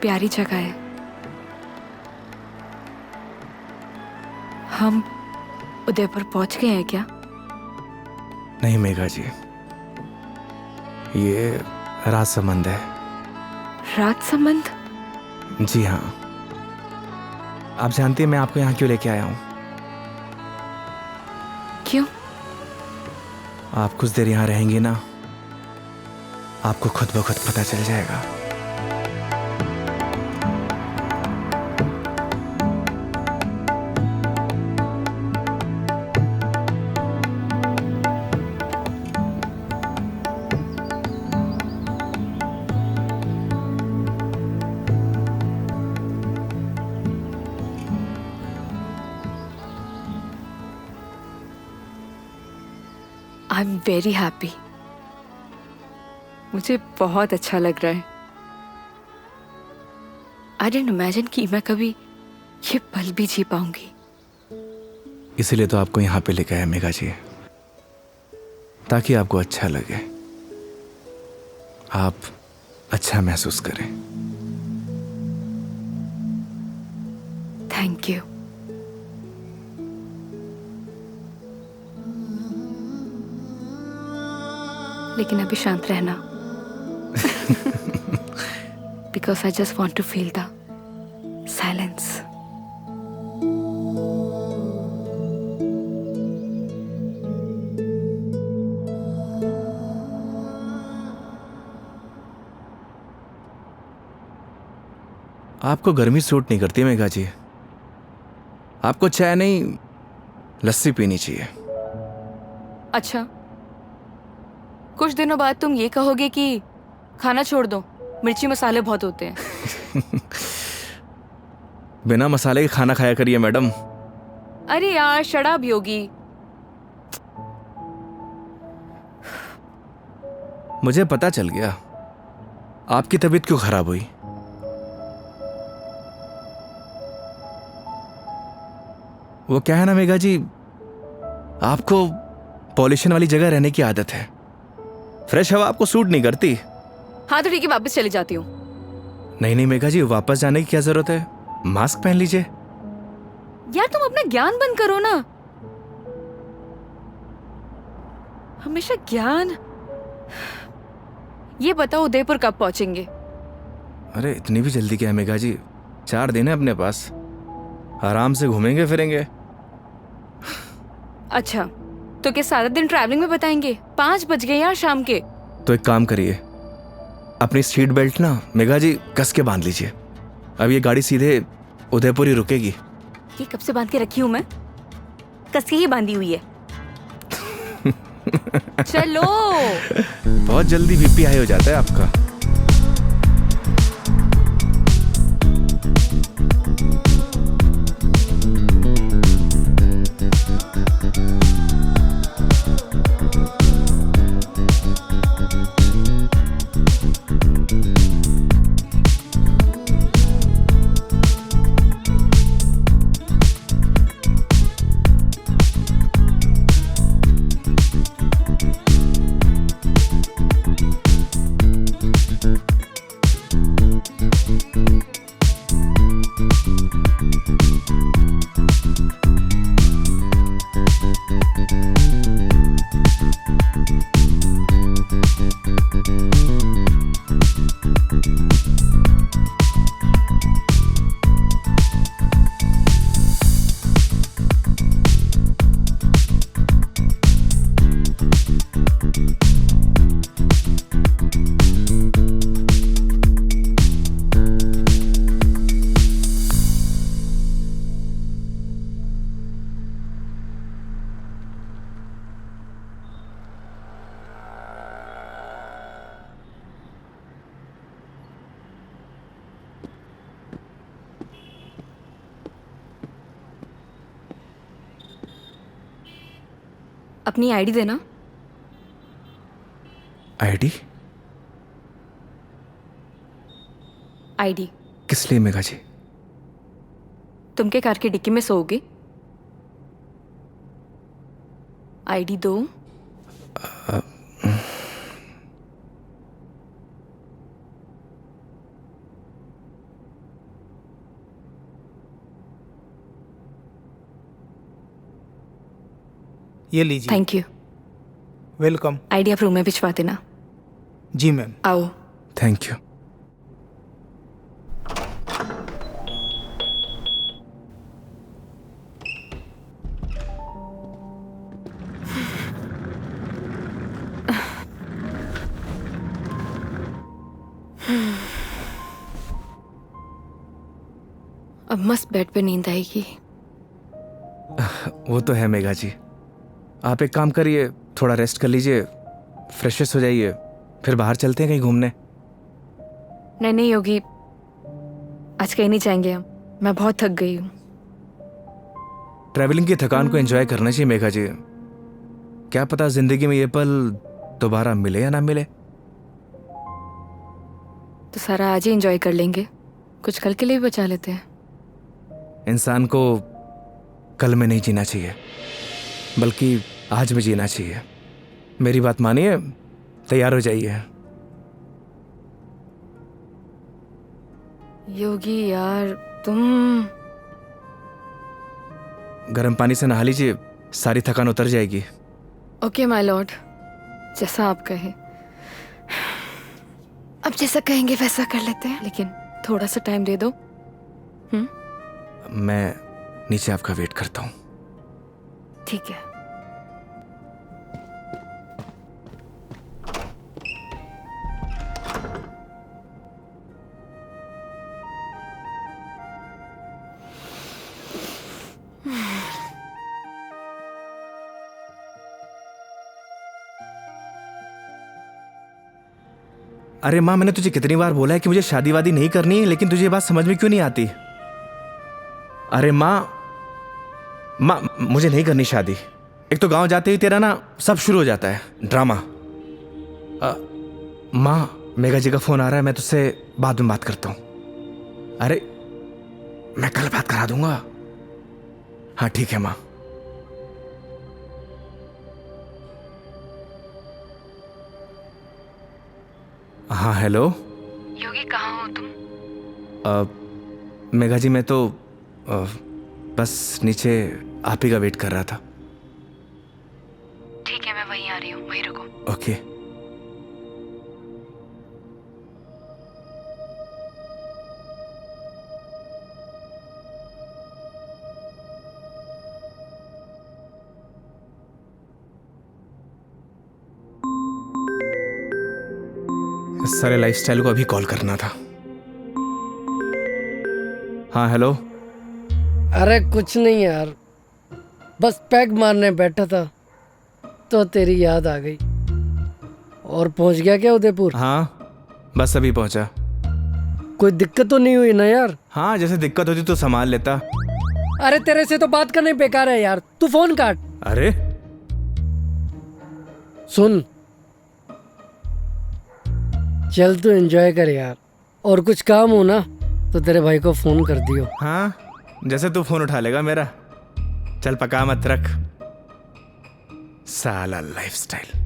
प्यारी जगह है। हम उदयपुर पहुंच गए हैं क्या? नहीं मेघा जी, ये राज संबंध है। राज संबंध? जी हाँ। आप जानती हैं मैं आपको यहाँ क्यों लेके आया हूँ? क्यों? आप कुछ देर यहाँ रहेंगी ना, आपको खुद ब खुद पता चल जाएगा। I am very happy. मुझे बहुत अच्छा लग रहा है। आई डिडंट इमेजिन कि मैं कभी ये पल भी जी पाऊंगी। इसीलिए तो आपको यहाँ पे लेके आया मेघा जी, ताकि आपको अच्छा लगे, आप अच्छा महसूस करें। Thank you. लेकिन अभी शांत रहना, because I just want to feel the silence. आपको गर्मी सूट नहीं करती मेघा जी, आपको चाय नहीं लस्सी पीनी चाहिए। अच्छा, कुछ दिनों बाद तुम ये कहोगे कि खाना छोड़ दो, मिर्ची मसाले बहुत होते हैं। बिना मसाले के खाना खाया करिए मैडम। अरे यार शराब योगी। मुझे पता चल गया आपकी तबीयत क्यों खराब हुई। वो क्या है ना मेघा जी, आपको पॉल्यूशन वाली जगह रहने की आदत है, फ्रेश हवा आपको सूट नहीं करती, हाँ तो ठीक है, वापस चली जाती हूँ। नहीं नहीं मेघा जी, वापस जाने की क्या जरूरत है? मास्क पहन लीजिए। यार तुम अपना ज्ञान बंद करो ना, हमेशा ज्ञान। ये बताओ उदयपुर कब पहुंचेंगे? अरे इतनी भी जल्दी क्या है मेघा जी? 4 दिन है अपने पास, आराम से घूमेंगे फिरेंगे। अच्छा तो क्या सारा दिन ट्रैवलिंग में बताएंगे? 5 बज गए यार शाम के। तो एक काम करिए, अपनी सीट बेल्ट ना मेघा जी कस के बांध लीजिए। अब ये गाड़ी सीधे उदयपुर ही रुकेगी। ये कब से बांध के रखी हूँ मैं? कस के ही बांधी हुई है। चलो। बहुत जल्दी बीपी हाई हो जाता है आपका। अपनी आईडी देना। आईडी? आईडी किस लिए मेघा जी? तुम के कार की डिक्की में सोओगे? आईडी दो। ये लीजिए। Thank you. वेलकम। आईडी आप रूम में भिजवा देना। जी मैम। आओ। Thank you. अब मस्त बेड पे नींद आएगी। वो तो है मेघा जी, आप एक काम करिए, थोड़ा रेस्ट कर लीजिए, फ्रेश हो जाइए, फिर बाहर चलते हैं कहीं घूमने। नहीं नहीं योगी, आज कहीं नहीं जाएंगे हम, मैं बहुत थक गई हूँ। ट्रैवलिंग की थकान को एंजॉय करना चाहिए मेघा जी। क्या पता जिंदगी में ये पल दोबारा मिले या ना मिले। तो सारा आज ही एंजॉय कर लेंगे, कुछ कल के लिए भी बचा लेते हैं। इंसान को कल में नहीं जीना चाहिए, बल्कि आज में जीना चाहिए। मेरी बात मानिए, तैयार हो जाइए। योगी यार तुम। गर्म पानी से नहा लीजिए, सारी थकान उतर जाएगी। ओके माय लॉर्ड, जैसा आप कहें। अब जैसा कहेंगे वैसा कर लेते हैं, लेकिन थोड़ा सा टाइम दे दो। मैं नीचे आपका वेट करता हूँ। ठीक है। अरे माँ, मैंने तुझे कितनी बार बोला है कि मुझे शादी वादी नहीं करनी है, लेकिन तुझे ये बात समझ में क्यों नहीं आती? अरे माँ, मुझे नहीं करनी शादी। एक तो गांव जाते ही तेरा ना सब शुरू हो जाता है ड्रामा। माँ, मेघा जी का फोन आ रहा है, मैं तुझसे बाद में बात करता हूँ। अरे मैं कल बात करा दूंगा। हाँ ठीक है माँ। हाँ हेलो। योगी कहाँ हो तुम? मेघा जी मैं तो बस नीचे आप ही का वेट कर रहा था। ठीक है, मैं वहीं आ रही हूँ, वहीं रुको। ओके। इस सारे लाइफस्टाइल को अभी कॉल करना था। हाँ हेलो। अरे कुछ नहीं यार, बस पैग मारने बैठा था तो तेरी याद आ गई। और पहुंच गया क्या उदयपुर? हाँ बस अभी पहुंचा। कोई दिक्कत तो नहीं हुई ना यार? हाँ जैसे दिक्कत होती तो संभाल लेता। अरे तेरे से तो बात करने बेकार है यार, तू फोन काट। अरे सुन, चल तू एंजॉय कर यार, और कुछ काम हो ना तो तेरे भाई को फोन कर दियो। हाँ जैसे तू फोन उठा लेगा मेरा। चल पका मत रख, साला लाइफस्टाइल।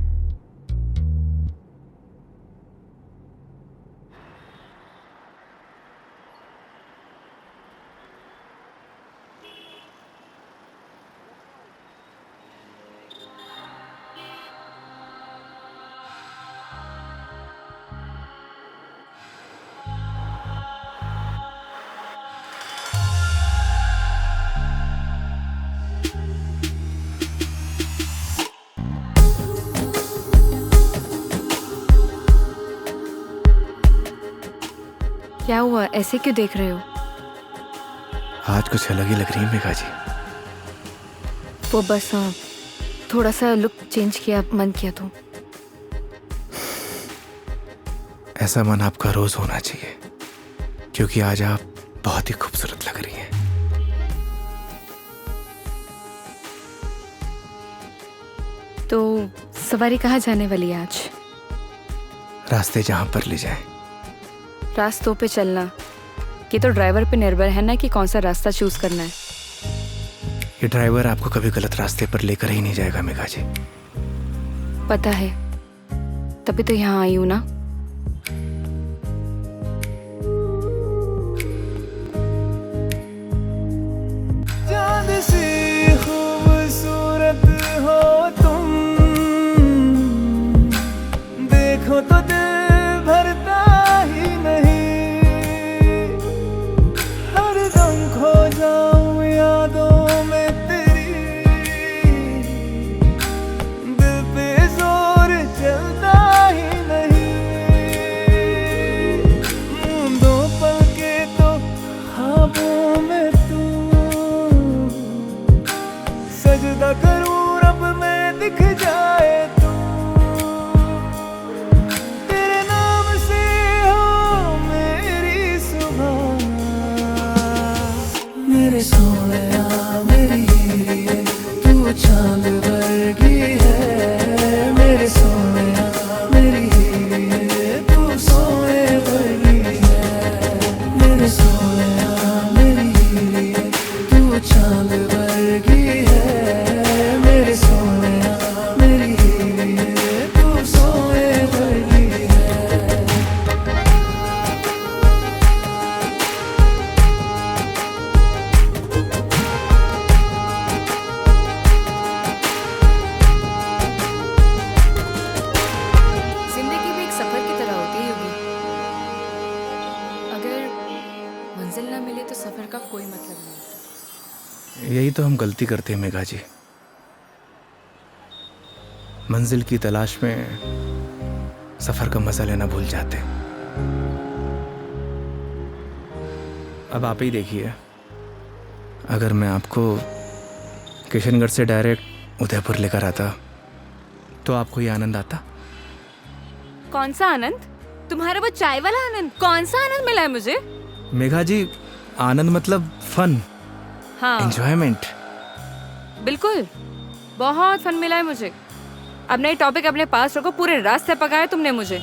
क्या हुआ, ऐसे क्यों देख रहे हो? आज कुछ अलग ही लग रही है मेघा जी। वो बस थोड़ा सा लुक चेंज किया, मन किया तो। ऐसा मन आपका रोज होना चाहिए, क्योंकि आज आप बहुत ही खूबसूरत लग रही हैं। तो सवारी कहाँ जाने वाली है आज? रास्ते जहां पर ले जाए। रास्तों पे चलना, ये तो ड्राइवर पे निर्भर है ना कि कौन सा रास्ता चूज करना है। ये ड्राइवर आपको कभी गलत रास्ते पर लेकर ही नहीं जाएगा मेघा जी। पता है, तभी तो यहाँ आई हूँ ना। चांद सी खूबसूरत हो तुम, देखो तो दिल भरता ही नहीं। हरदम खो जाऊं यादों में तेरी, दिल पे जोर चलता ही नहीं। दो पल के तो ख्वाबों में तू, सजदा करूं रब में दिख जाए तू। तेरे नाम से हो मेरी सुबह, मेरे सोनिया मेरी हीरे, तू चांद वर्गी है। मेरे सोनिया मेरी हीरे, तू सोने वर्गी है। मेरे सोनिया मेरी हीरे, तू चांद वर्गी है। मेरे सोनिया मेरी हीरे, तू सोने वर्गी है। जिंदगी भी एक सफर की तरह होती है योगी। अगर मंजिल ना मिले तो सफर का कोई मतलब नहीं। यही तो हम गलती करते हैं मेघा जी। मंजिल की तलाश में सफर का मजा लेना भूल जाते। अब आप ही देखिए, अगर मैं आपको किशनगढ़ से डायरेक्ट उदयपुर लेकर आता तो आपको ये आनंद आता? कौन सा आनंद? तुम्हारा वो चाय वाला आनंद? कौन सा आनंद मिला है मुझे? मेघा जी, आनंद मतलब फन, हाँ एंजॉयमेंट। बिल्कुल, बहुत फन मिला है मुझे। अब नई टॉपिक अपने पास रखो, पूरे रास्ते पकाया तुमने मुझे।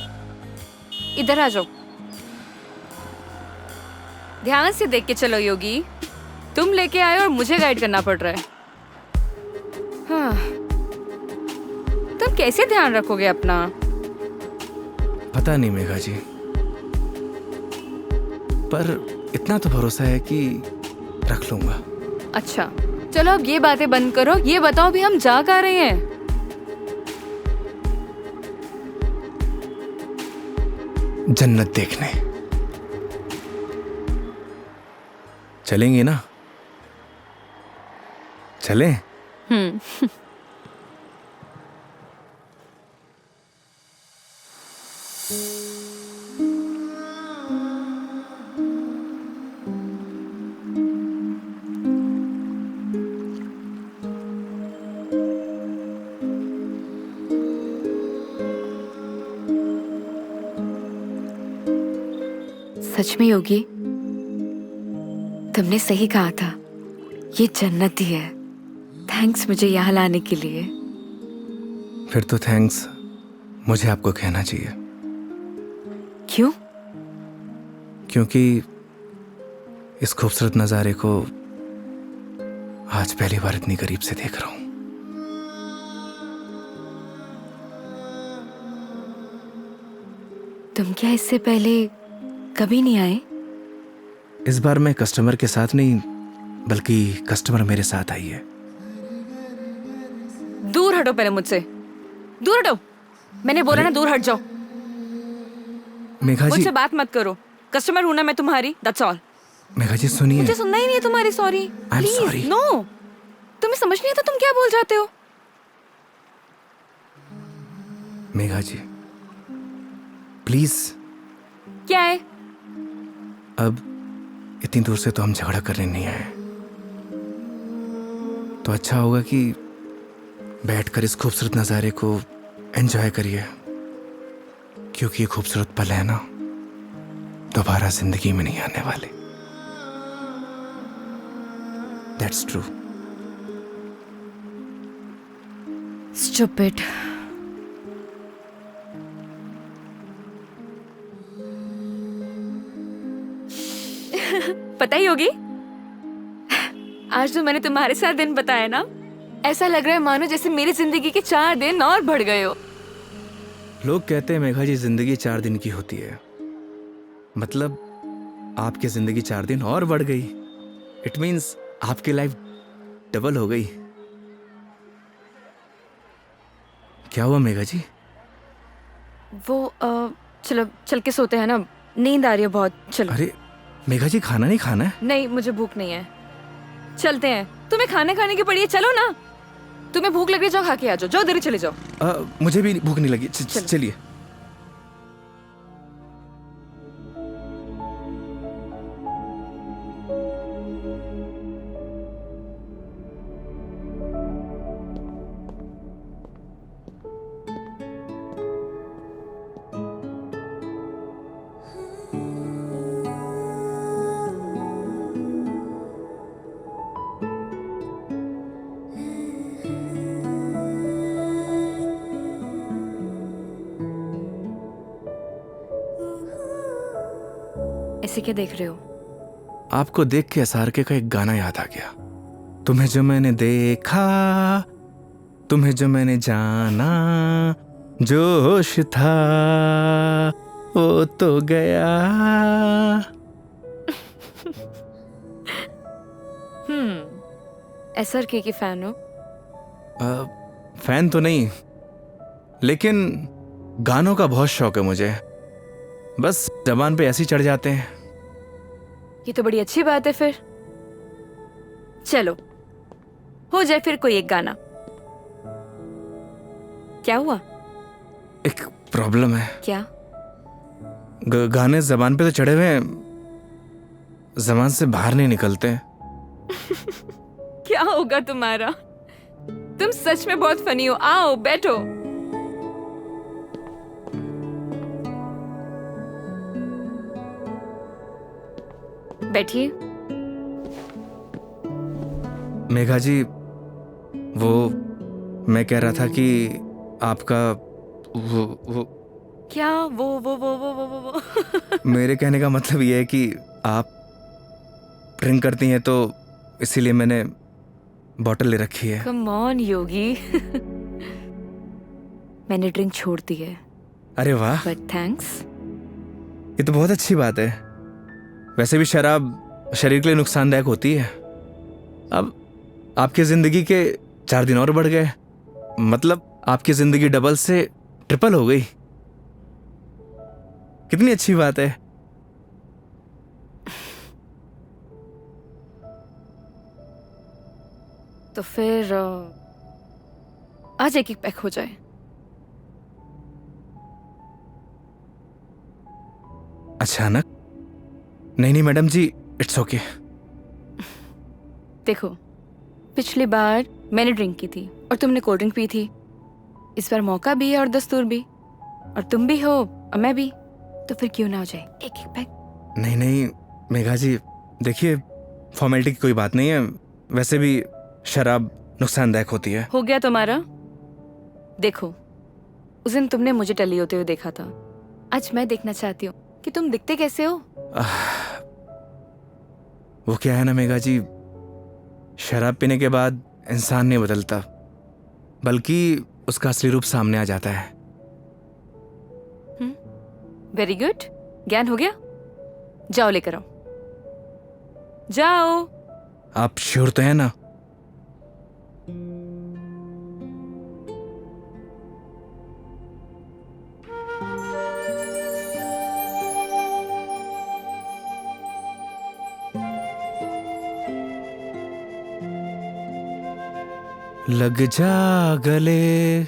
इधर आ जाओ, ध्यान से देख के चलो योगी। तुम लेके आए और मुझे गाइड करना पड़ रहा है। हाँ, तुम कैसे ध्यान रखोगे अपना? पता नहीं मेघा जी, पर इतना तो भरोसा है कि रख लूंगा। अच्छा चलो अब ये बातें बंद करो, ये बताओ भी हम जा कहाँ रहे हैं? जन्नत देखने चलेंगे ना? चलें? सच में योगी, तुमने सही कहा था, ये जन्नत ही है। थैंक्स मुझे यहाँ लाने के लिए। फिर तो थैंक्स मुझे आपको कहना चाहिए। क्यों? क्योंकि इस खूबसूरत नज़ारे को आज पहली बार इतनी करीब से देख रहा हूं। तुम क्या इससे पहले कभी नहीं आए? इस बार मैं कस्टमर के साथ नहीं, बल्कि कस्टमर मेरे साथ आई है। दूर हटो पहले मुझसे, दूर हटो। मैंने बोला ना दूर हट जाओ। मेघा जी, मुझसे बात मत करो। कस्टमर हूं ना मैं तुम्हारी, दैट्स ऑल। मेघा जी सुनिए। मुझे सुनना ही नहीं है तुम्हारी sorry. I'm sorry. Please no, तुम्हें समझ नहीं आता तुम क्या बोल जाते हो। मेघा जी प्लीज, क्या है? अब इतनी दूर से तो हम झगड़ा करने नहीं आए, तो अच्छा होगा कि बैठकर इस खूबसूरत नज़ारे को एंजॉय करिए, क्योंकि ये खूबसूरत पल है ना, दोबारा जिंदगी में नहीं आने वाले। That's true. स्टूपिड। पता ही होगी, आज जो मैंने तुम्हारे साथ दिन बताया ना, ऐसा लग रहा है मानो जैसे मेरी जिंदगी के 4 दिन और बढ़ गए हो। लोग कहते हैं मेघा जी जिंदगी 4 दिन की होती है, मतलब आपकी जिंदगी 4 दिन और बढ़ गई। इट मीन्स आपकी लाइफ डबल हो गई। क्या हुआ मेघा जी? वो चलो चल के सोते हैं ना, नींद आ रही है बहुत। चलो। अरे मेघा जी खाना नहीं खाना है? नहीं मुझे भूख नहीं है, चलते हैं। तुम्हें खाना खाने की पड़ी है, चलो ना। तुम्हें भूख लग रही, जाओ खा के आ जाओ, जाओ देरी चले जाओ। मुझे भी भूख नहीं लगी। चलिए। ऐसे क्या देख रहे हो? आपको देख के SRK का एक गाना याद आ गया। तुम्हें जो मैंने देखा, तुम्हें जो मैंने जाना, जोश था वो तो गया। SRK की फैन हो? फैन तो नहीं, लेकिन गानों का बहुत शौक है मुझे। बस जबान पे ऐसे ही चढ़ जाते हैं। ये तो बड़ी अच्छी बात है फिर। चलो हो जाए फिर कोई एक गाना। क्या हुआ? एक प्रॉब्लम है। क्या? गाने जबान पे तो चढ़े हुए हैं, जबान से बाहर नहीं निकलते। क्या होगा तुम्हारा? तुम सच में बहुत फनी हो। आओ बैठो। बैठिए। मेघा जी, वो मैं कह रहा था कि आपका वो क्या वो मेरे कहने का मतलब ये है कि आप ड्रिंक करती हैं, तो इसीलिए मैंने बॉटल ले रखी है। कम ऑन योगी। मैंने ड्रिंक छोड़ दी है। अरे वाह, बट थैंक्स। ये तो बहुत अच्छी बात है। वैसे भी शराब शरीर के लिए नुकसानदायक होती है। अब आपकी जिंदगी के 4 दिन और बढ़ गए, मतलब आपकी जिंदगी डबल से ट्रिपल हो गई। कितनी अच्छी बात है। तो फिर आज एक एक पैक हो जाए। अचानक? नहीं मैडम जी, इट्स ओके। देखो, पिछली बार मैंने ड्रिंक की थी और तुमने कोल्ड ड्रिंक पी थी। इस बार मौका भी है और दस्तूर भी, और तुम भी हो और मैं भी, तो फिर क्यों ना हो जाए एक एक पैक। नहीं मेघा जी, देखिए फॉर्मेलिटी की कोई बात नहीं है। वैसे भी शराब नुकसानदायक होती है। हो गया तुम्हारा। देखो, उस दिन तुमने मुझे टली होते हुए देखा था, आज मैं देखना चाहती हूँ कि तुम दिखते कैसे हो। वो क्या है ना मेघा जी, शराब पीने के बाद इंसान नहीं बदलता, बल्कि उसका असली रूप सामने आ जाता है। वेरी गुड, ज्ञान हो गया। जाओ लेकर आओ, जाओ। आप श्योर तो है ना? लग जा गले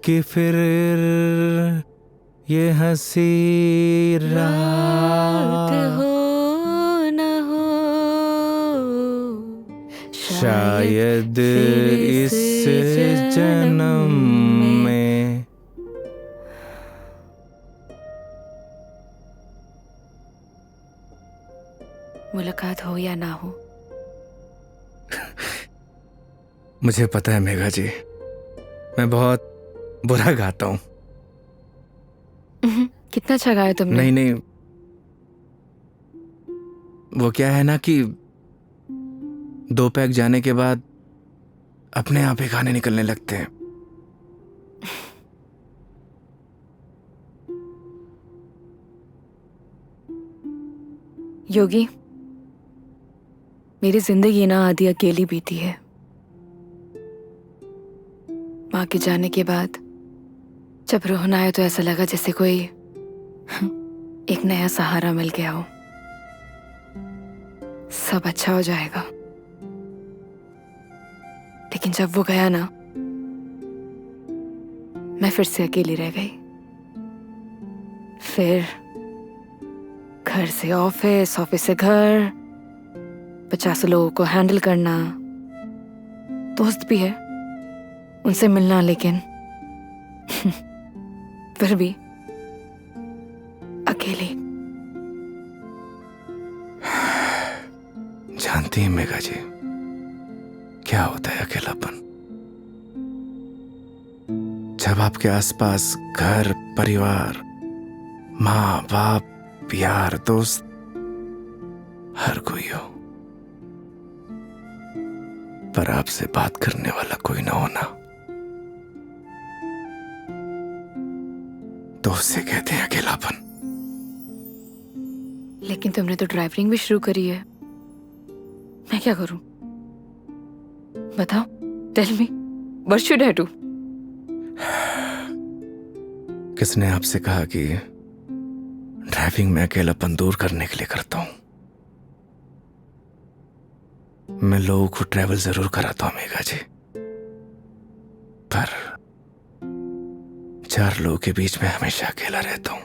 कि फिर ये हंसी रात हो न हो, शायद इस जन्म में। मुलाकात हो या ना हो। मुझे पता है मेघा जी, मैं बहुत बुरा गाता हूँ। कितना अच्छा गाया तुमने। नहीं, वो क्या है ना कि 2 पैक जाने के बाद अपने आप ही गाने निकलने लगते हैं। योगी, मेरी जिंदगी ना आधी अकेली बीती है। माँ के जाने के बाद जब रोहन आया तो ऐसा लगा जैसे कोई एक नया सहारा मिल गया हो। सब अच्छा हो जाएगा। लेकिन जब वो गया ना, मैं फिर से अकेली रह गई। फिर घर से ऑफिस, ऑफिस से घर, 50 लोगों को हैंडल करना, दोस्त भी है, उनसे मिलना, लेकिन फिर भी अकेली। जानती हैं मेघा जी, क्या होता है अकेलापन? जब आपके आसपास घर, परिवार, माँ बाप, यार, दोस्त, हर कोई हो, पर आपसे बात करने वाला कोई ना होना, तो उससे कहते हैं अकेलापन। लेकिन तुमने तो ड्राइविंग भी शुरू करी है। मैं क्या करूं? बताओ, tell me, what should I do? किसने आपसे कहा कि ड्राइविंग में अकेलापन दूर करने के लिए करता हूं? मैं लोगों को ट्रैवल जरूर कराता हूं मेघा जी, पर 4 लोगों के बीच में हमेशा अकेला रहता हूं,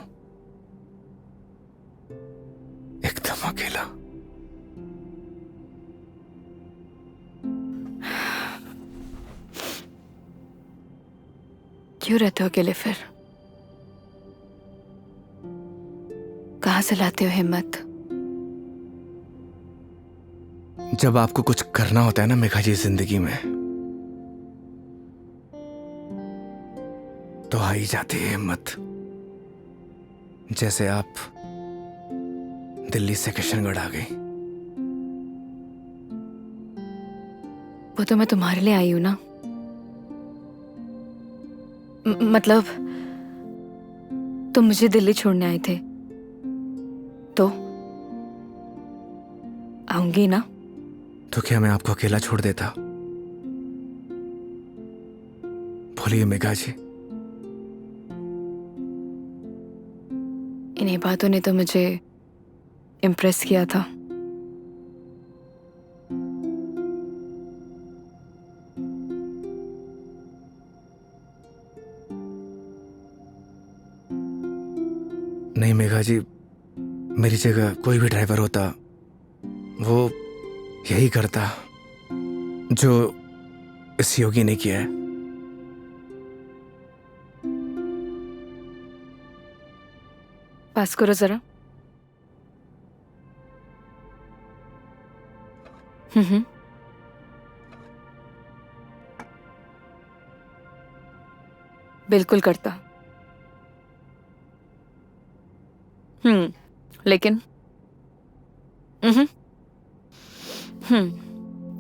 एकदम अकेला। क्यों रहते हो अकेले फिर? कहां से लाते हो हिम्मत? जब आपको कुछ करना होता है ना मेघा जी जिंदगी में, तो आ ही जाती है हिम्मत। जैसे आप दिल्ली से किशनगढ़ आ गई। वो तो मैं तुम्हारे लिए आई हूं ना। मतलब तुम मुझे दिल्ली छोड़ने आए थे तो आऊंगी ना। तो क्या मैं आपको अकेला छोड़ देता? बोलिए मेघा जी। इन्हीं बातों ने तो मुझे इम्प्रेस किया था। नहीं मेघा जी, मेरी जगह कोई भी ड्राइवर होता वो यही करता जो इस योगी ने किया है। पास करो जरा। हम्म। बिल्कुल करता। लेकिन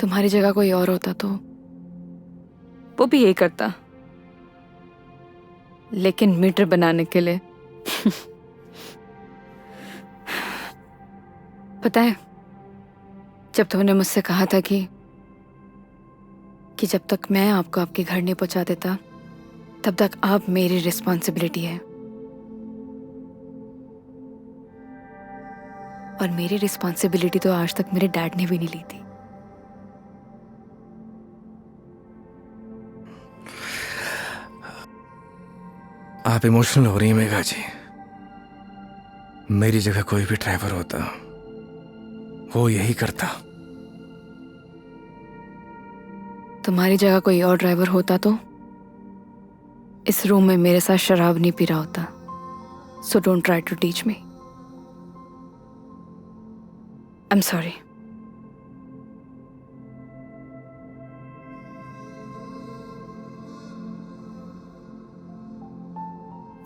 तुम्हारी जगह कोई और होता तो वो भी यही करता, लेकिन मीटर बनाने के लिए। पता है, जब तुमने मुझसे कहा था कि जब तक मैं आपको आपके घर नहीं पहुंचा देता तब तक आप मेरी रिस्पॉन्सिबिलिटी है, और मेरी रिस्पॉन्सिबिलिटी तो आज तक मेरे डैड ने भी नहीं ली थी। आप इमोशनल हो रही हैं मेघा जी। मेरी जगह कोई भी ड्राइवर होता वो यही करता। तुम्हारी जगह कोई और ड्राइवर होता तो इस रूम में मेरे साथ शराब नहीं पी रहा होता। So don't try to teach me. I am sorry.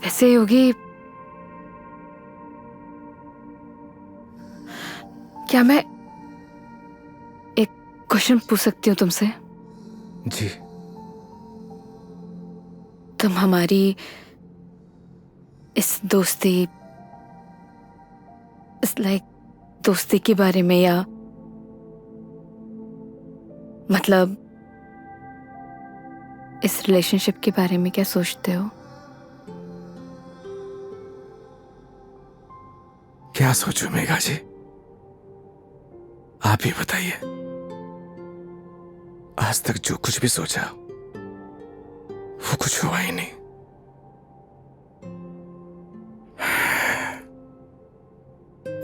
वैसे योगी, क्या मैं एक क्वेश्चन पूछ सकती हूँ तुमसे? जी। तुम हमारी इस दोस्ती, इस दोस्ती के बारे में, या मतलब इस रिलेशनशिप के बारे में क्या सोचते हो? क्या सोचूं मेघा जी, आप ही बताइए। आज तक जो कुछ भी सोचा वो कुछ हुआ ही नहीं।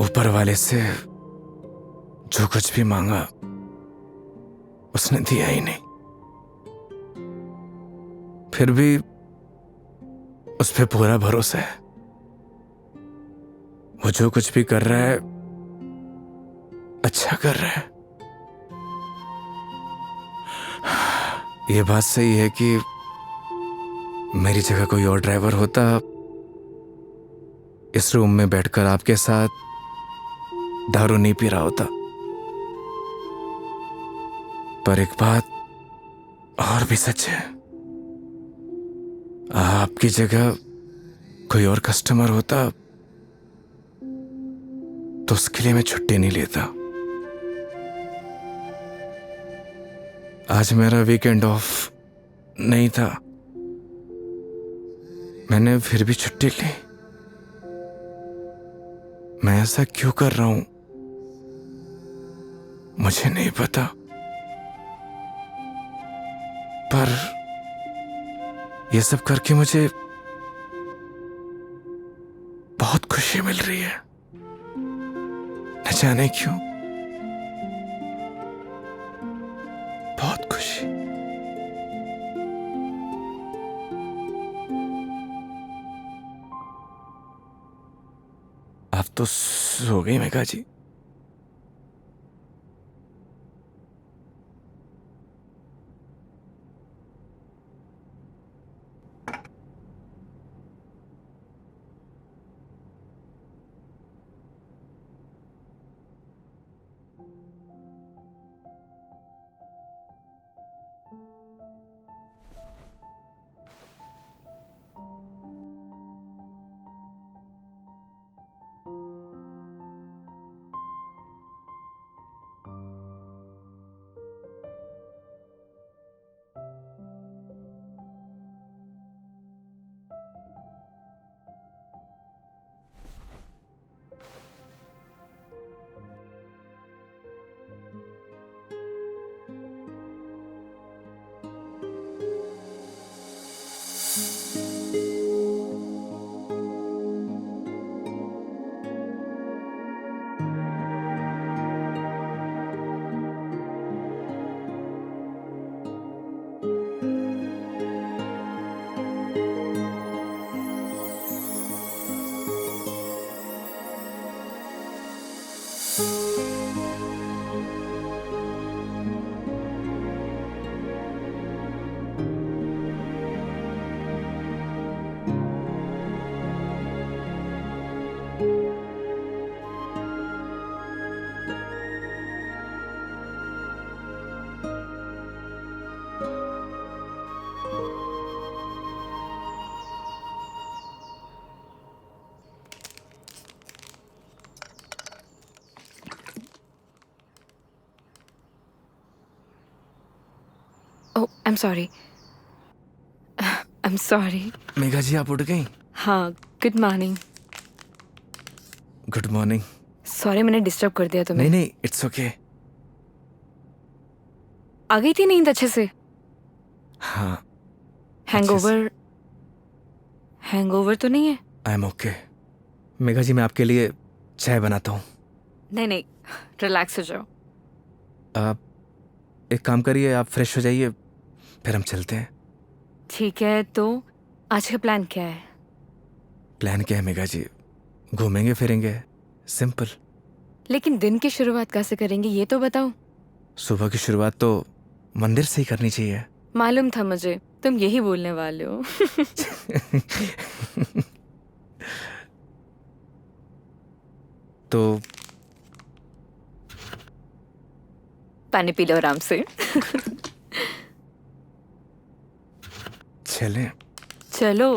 ऊपर वाले से जो कुछ भी मांगा उसने दिया ही नहीं, फिर भी उस पे पूरा भरोसा है। वो जो कुछ भी कर रहा है अच्छा कर रहा है। ये बात सही है कि मेरी जगह कोई और ड्राइवर होता इस रूम में बैठकर आपके साथ दारू नहीं पी रहा होता। पर एक बात और भी सच है, आपकी जगह कोई और कस्टमर होता तो उसके लिए मैं छुट्टी नहीं लेता। आज मेरा वीकेंड ऑफ नहीं था, मैंने फिर भी छुट्टी ली। मैं ऐसा क्यों कर रहा हूं मुझे नहीं पता, पर यह सब करके मुझे बहुत खुशी मिल रही है, न जाने क्यों, बहुत खुशी। आप तो सो गई Megha ji. Oh I am sorry, I am sorry. Megha ji आप उठ गई? हाँ, good morning. Good morning. Sorry मैंने डिस्टर्ब कर दिया तुम्हें। नहीं नहीं, इट्स ओके। आ गई थी नींद अच्छे से? हाँ। हैंगओवर, हैंगओवर तो नहीं है? I am okay. Megha ji मैं आपके लिए चाय बनाता हूँ। नहीं नहीं, रिलैक्स हो जाओ। आप एक काम करिए, आप फ्रेश हो जाइए, फिर हम चलते हैं। ठीक है, तो आज का प्लान क्या है? प्लान क्या है मेघा जी? घूमेंगे फिरेंगे, सिंपल। लेकिन दिन की शुरुआत कैसे करेंगे ये तो बताओ। सुबह की शुरुआत तो मंदिर से ही करनी चाहिए। मालूम था मुझे तुम यही बोलने वाले हो। तो पानी पी लो आराम से। चलें। चलो।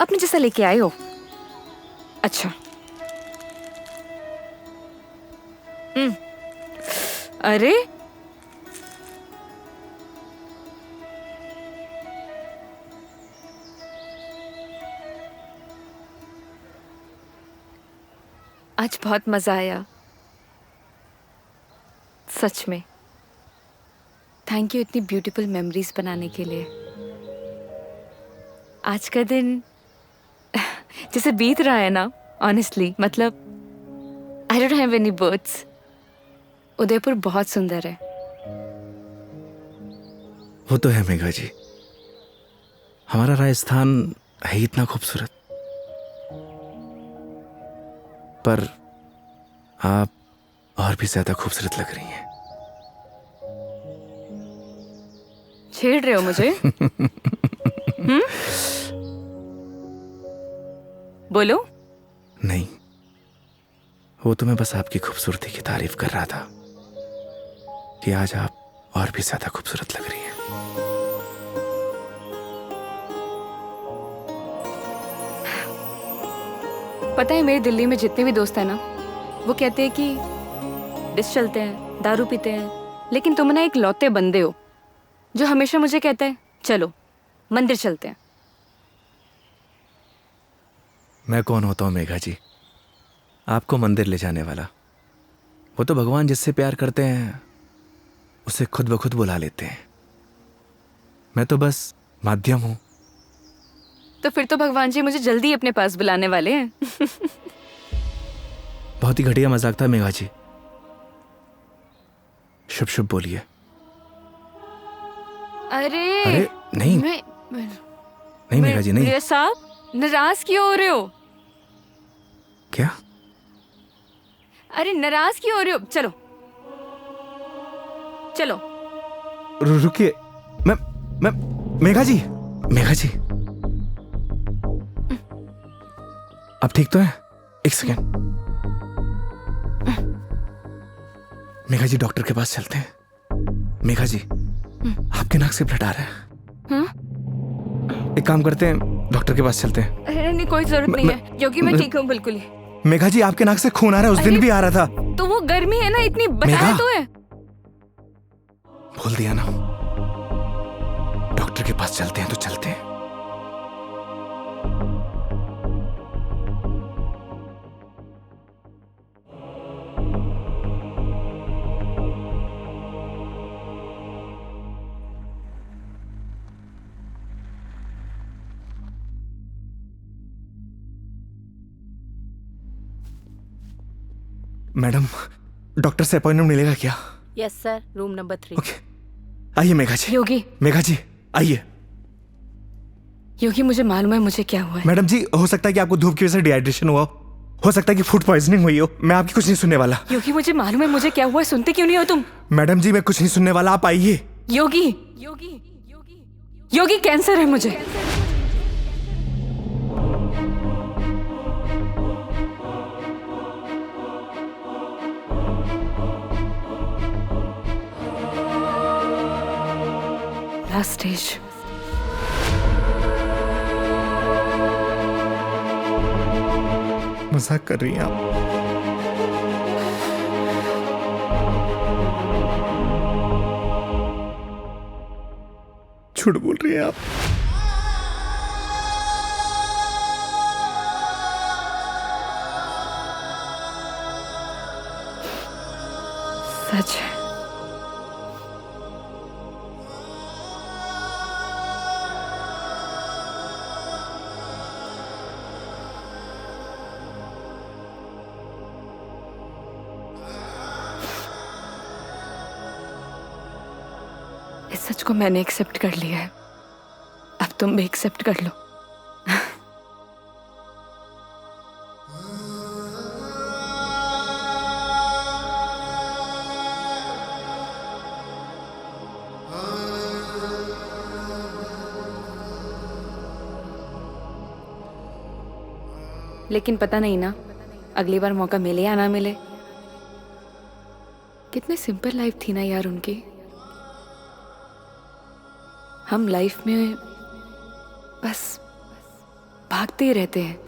अपने जैसा लेके आए हो? अच्छा। अरे आज बहुत मजा आया सच में। थैंक यू इतनी ब्यूटीफुल मेमोरीज बनाने के लिए। आज का दिन जैसे बीत रहा है ना, ऑनेस्टली मतलब I don't have any words. Udaipur बहुत सुंदर है। वो तो है मेघा जी, हमारा राजस्थान है ही इतना खूबसूरत। पर आप और भी ज्यादा खूबसूरत लग रही हैं। छेड़ रहे हो मुझे? बोलो। नहीं, वो तो मैं बस आपकी खूबसूरती की तारीफ कर रहा था कि आज आप और भी ज्यादा खूबसूरत लग रही हैं। पता है मेरे दिल्ली में जितने भी दोस्त हैं ना, वो कहते हैं कि डिस चलते हैं, दारू पीते हैं, लेकिन तुम ना एक लौते बंदे हो जो हमेशा मुझे कहता है चलो मंदिर चलते हैं। मैं कौन होता हूँ मेघा जी आपको मंदिर ले जाने वाला? वो तो भगवान जिससे प्यार करते हैं उसे खुद ब खुद बुला लेते हैं। मैं तो बस माध्यम हूं। तो फिर तो भगवान जी मुझे जल्दी अपने पास बुलाने वाले हैं। बहुत ही घटिया मजाक था मेघा जी। शुभ शुभ बोलिए। अरे नहीं नहीं मेघा जी नहीं। साहब नाराज क्यों हो रहे हो? क्या? अरे नाराज क्यों हो रहे हो? चलो चलो। रुकिए। मैं मेघा जी आप ठीक तो है? एक सेकेंड। मेघा जी डॉक्टर के पास चलते हैं। मेघा जी आपके नाक से ब्लड आ रहा है। हाँ? एक काम करते हैं, डॉक्टर के पास चलते हैं। अरे नहीं कोई जरूरत नहीं है क्योंकि मैं ठीक हूँ बिल्कुल ही। मेघा जी आपके नाक से खून आ रहा है, उस दिन भी आ रहा था। तो वो गर्मी है ना, इतनी बताया तो है। भूल दिया ना। डॉक्टर के पास चलते हैं तो चलते हैं। मैडम, डॉक्टर से अपॉइंटमेंट मिलेगा क्या? Yes sir, room number 3। Okay, आइए मेघा जी। योगी, मेघा जी आइए। योगी मुझे मालूम है मुझे क्या हुआ है। मैडम जी, हो सकता है कि आपको धूप की वजह से डिहाइड्रेशन हुआ हो सकता है कि फूड पॉइजनिंग हुई हो। मैं आपकी कुछ नहीं सुनने वाला। योगी मुझे मालूम है मुझे क्या हुआ है, सुनते क्यों नहीं हो तुम? मैडम जी, मैं कुछ नहीं सुनने वाला, आप आइए। योगी, योगी, योगी कैंसर है मुझे। Last stage. मजाक कर रही हैं आप? झूठ बोल रही हैं आप? सच है। इस सच को मैंने एक्सेप्ट कर लिया है, अब तुम भी एक्सेप्ट कर लो। लेकिन पता नहीं ना अगली बार मौका मिले या ना मिले। कितनी सिंपल लाइफ थी ना यार उनकी। हम लाइफ में बस भागते ही रहते हैं,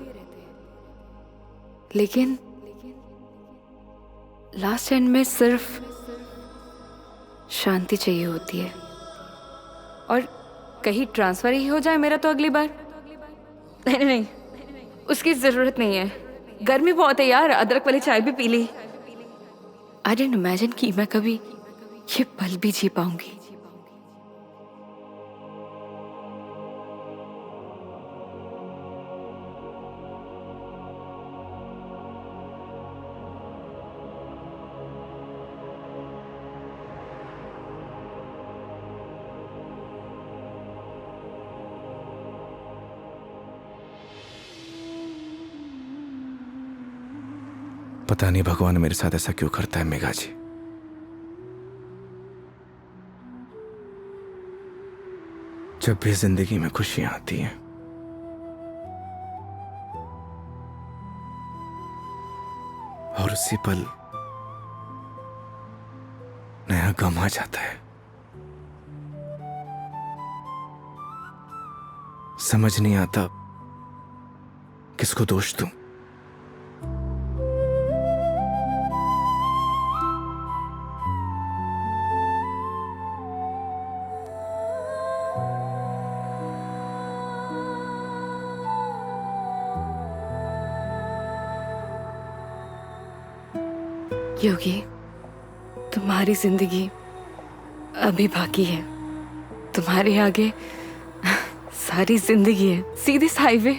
लेकिन लास्ट एंड में सिर्फ शांति चाहिए होती है। और कहीं ट्रांसफर ही हो जाए मेरा तो अगली बार। नहीं नहीं, उसकी जरूरत नहीं है। गर्मी बहुत है यार, अदरक वाली चाय भी पी ली। आई डिडंट इमेजिन कि मैं कभी ये पल भी जी पाऊंगी। पता नहीं भगवान मेरे साथ ऐसा क्यों करता है मेघा जी। जब भी जिंदगी में खुशियां आती हैं, और उसी पल नया गम आ जाता है। समझ नहीं आता किसको दोष दूं। योगी, तुम्हारी जिंदगी अभी बाकी है। तुम्हारे आगे सारी जिंदगी है, सीधी हाईवे।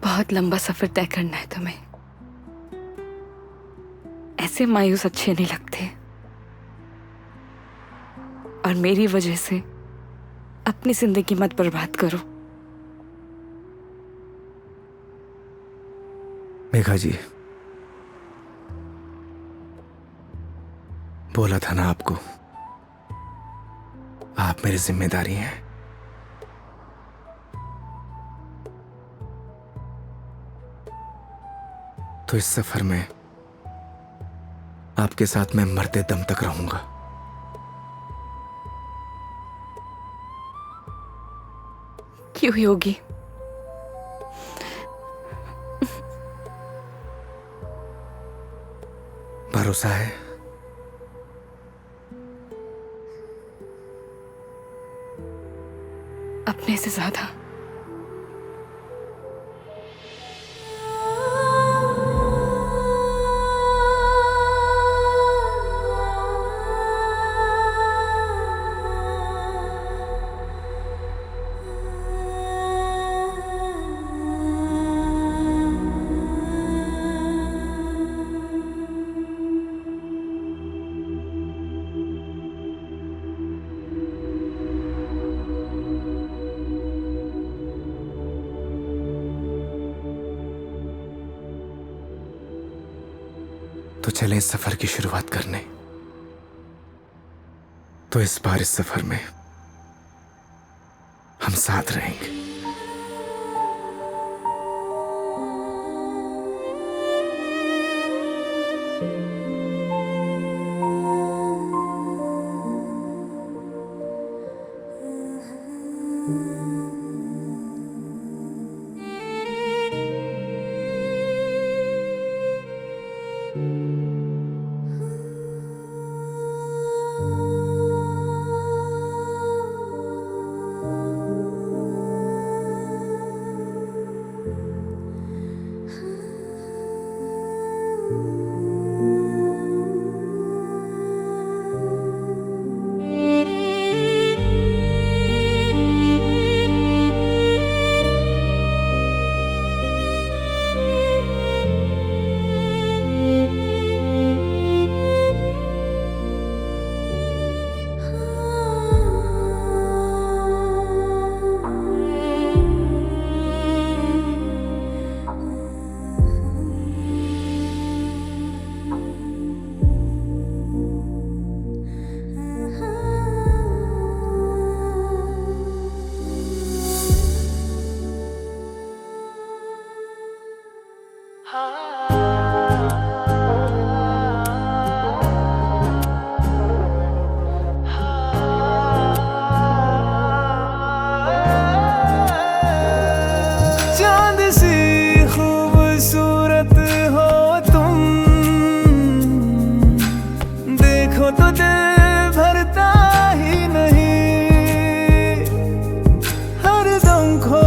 बहुत लंबा सफर तय करना है तुम्हें। ऐसे मायूस अच्छे नहीं लगते। और मेरी वजह से अपनी जिंदगी मत बर्बाद करो। मेघा जी, बोला था ना आपको, आप मेरी जिम्मेदारी हैं। तो इस सफर में आपके साथ मैं मरते दम तक रहूंगा। क्यों योगी? भरोसा है। अपने से ज्यादा। चले इस सफर की शुरुआत करने। तो इस बार इस सफर में हम साथ रहेंगे। चांद सी खूबसूरत हो तुम, देखो तो दिल भरता ही नहीं, हर दम खो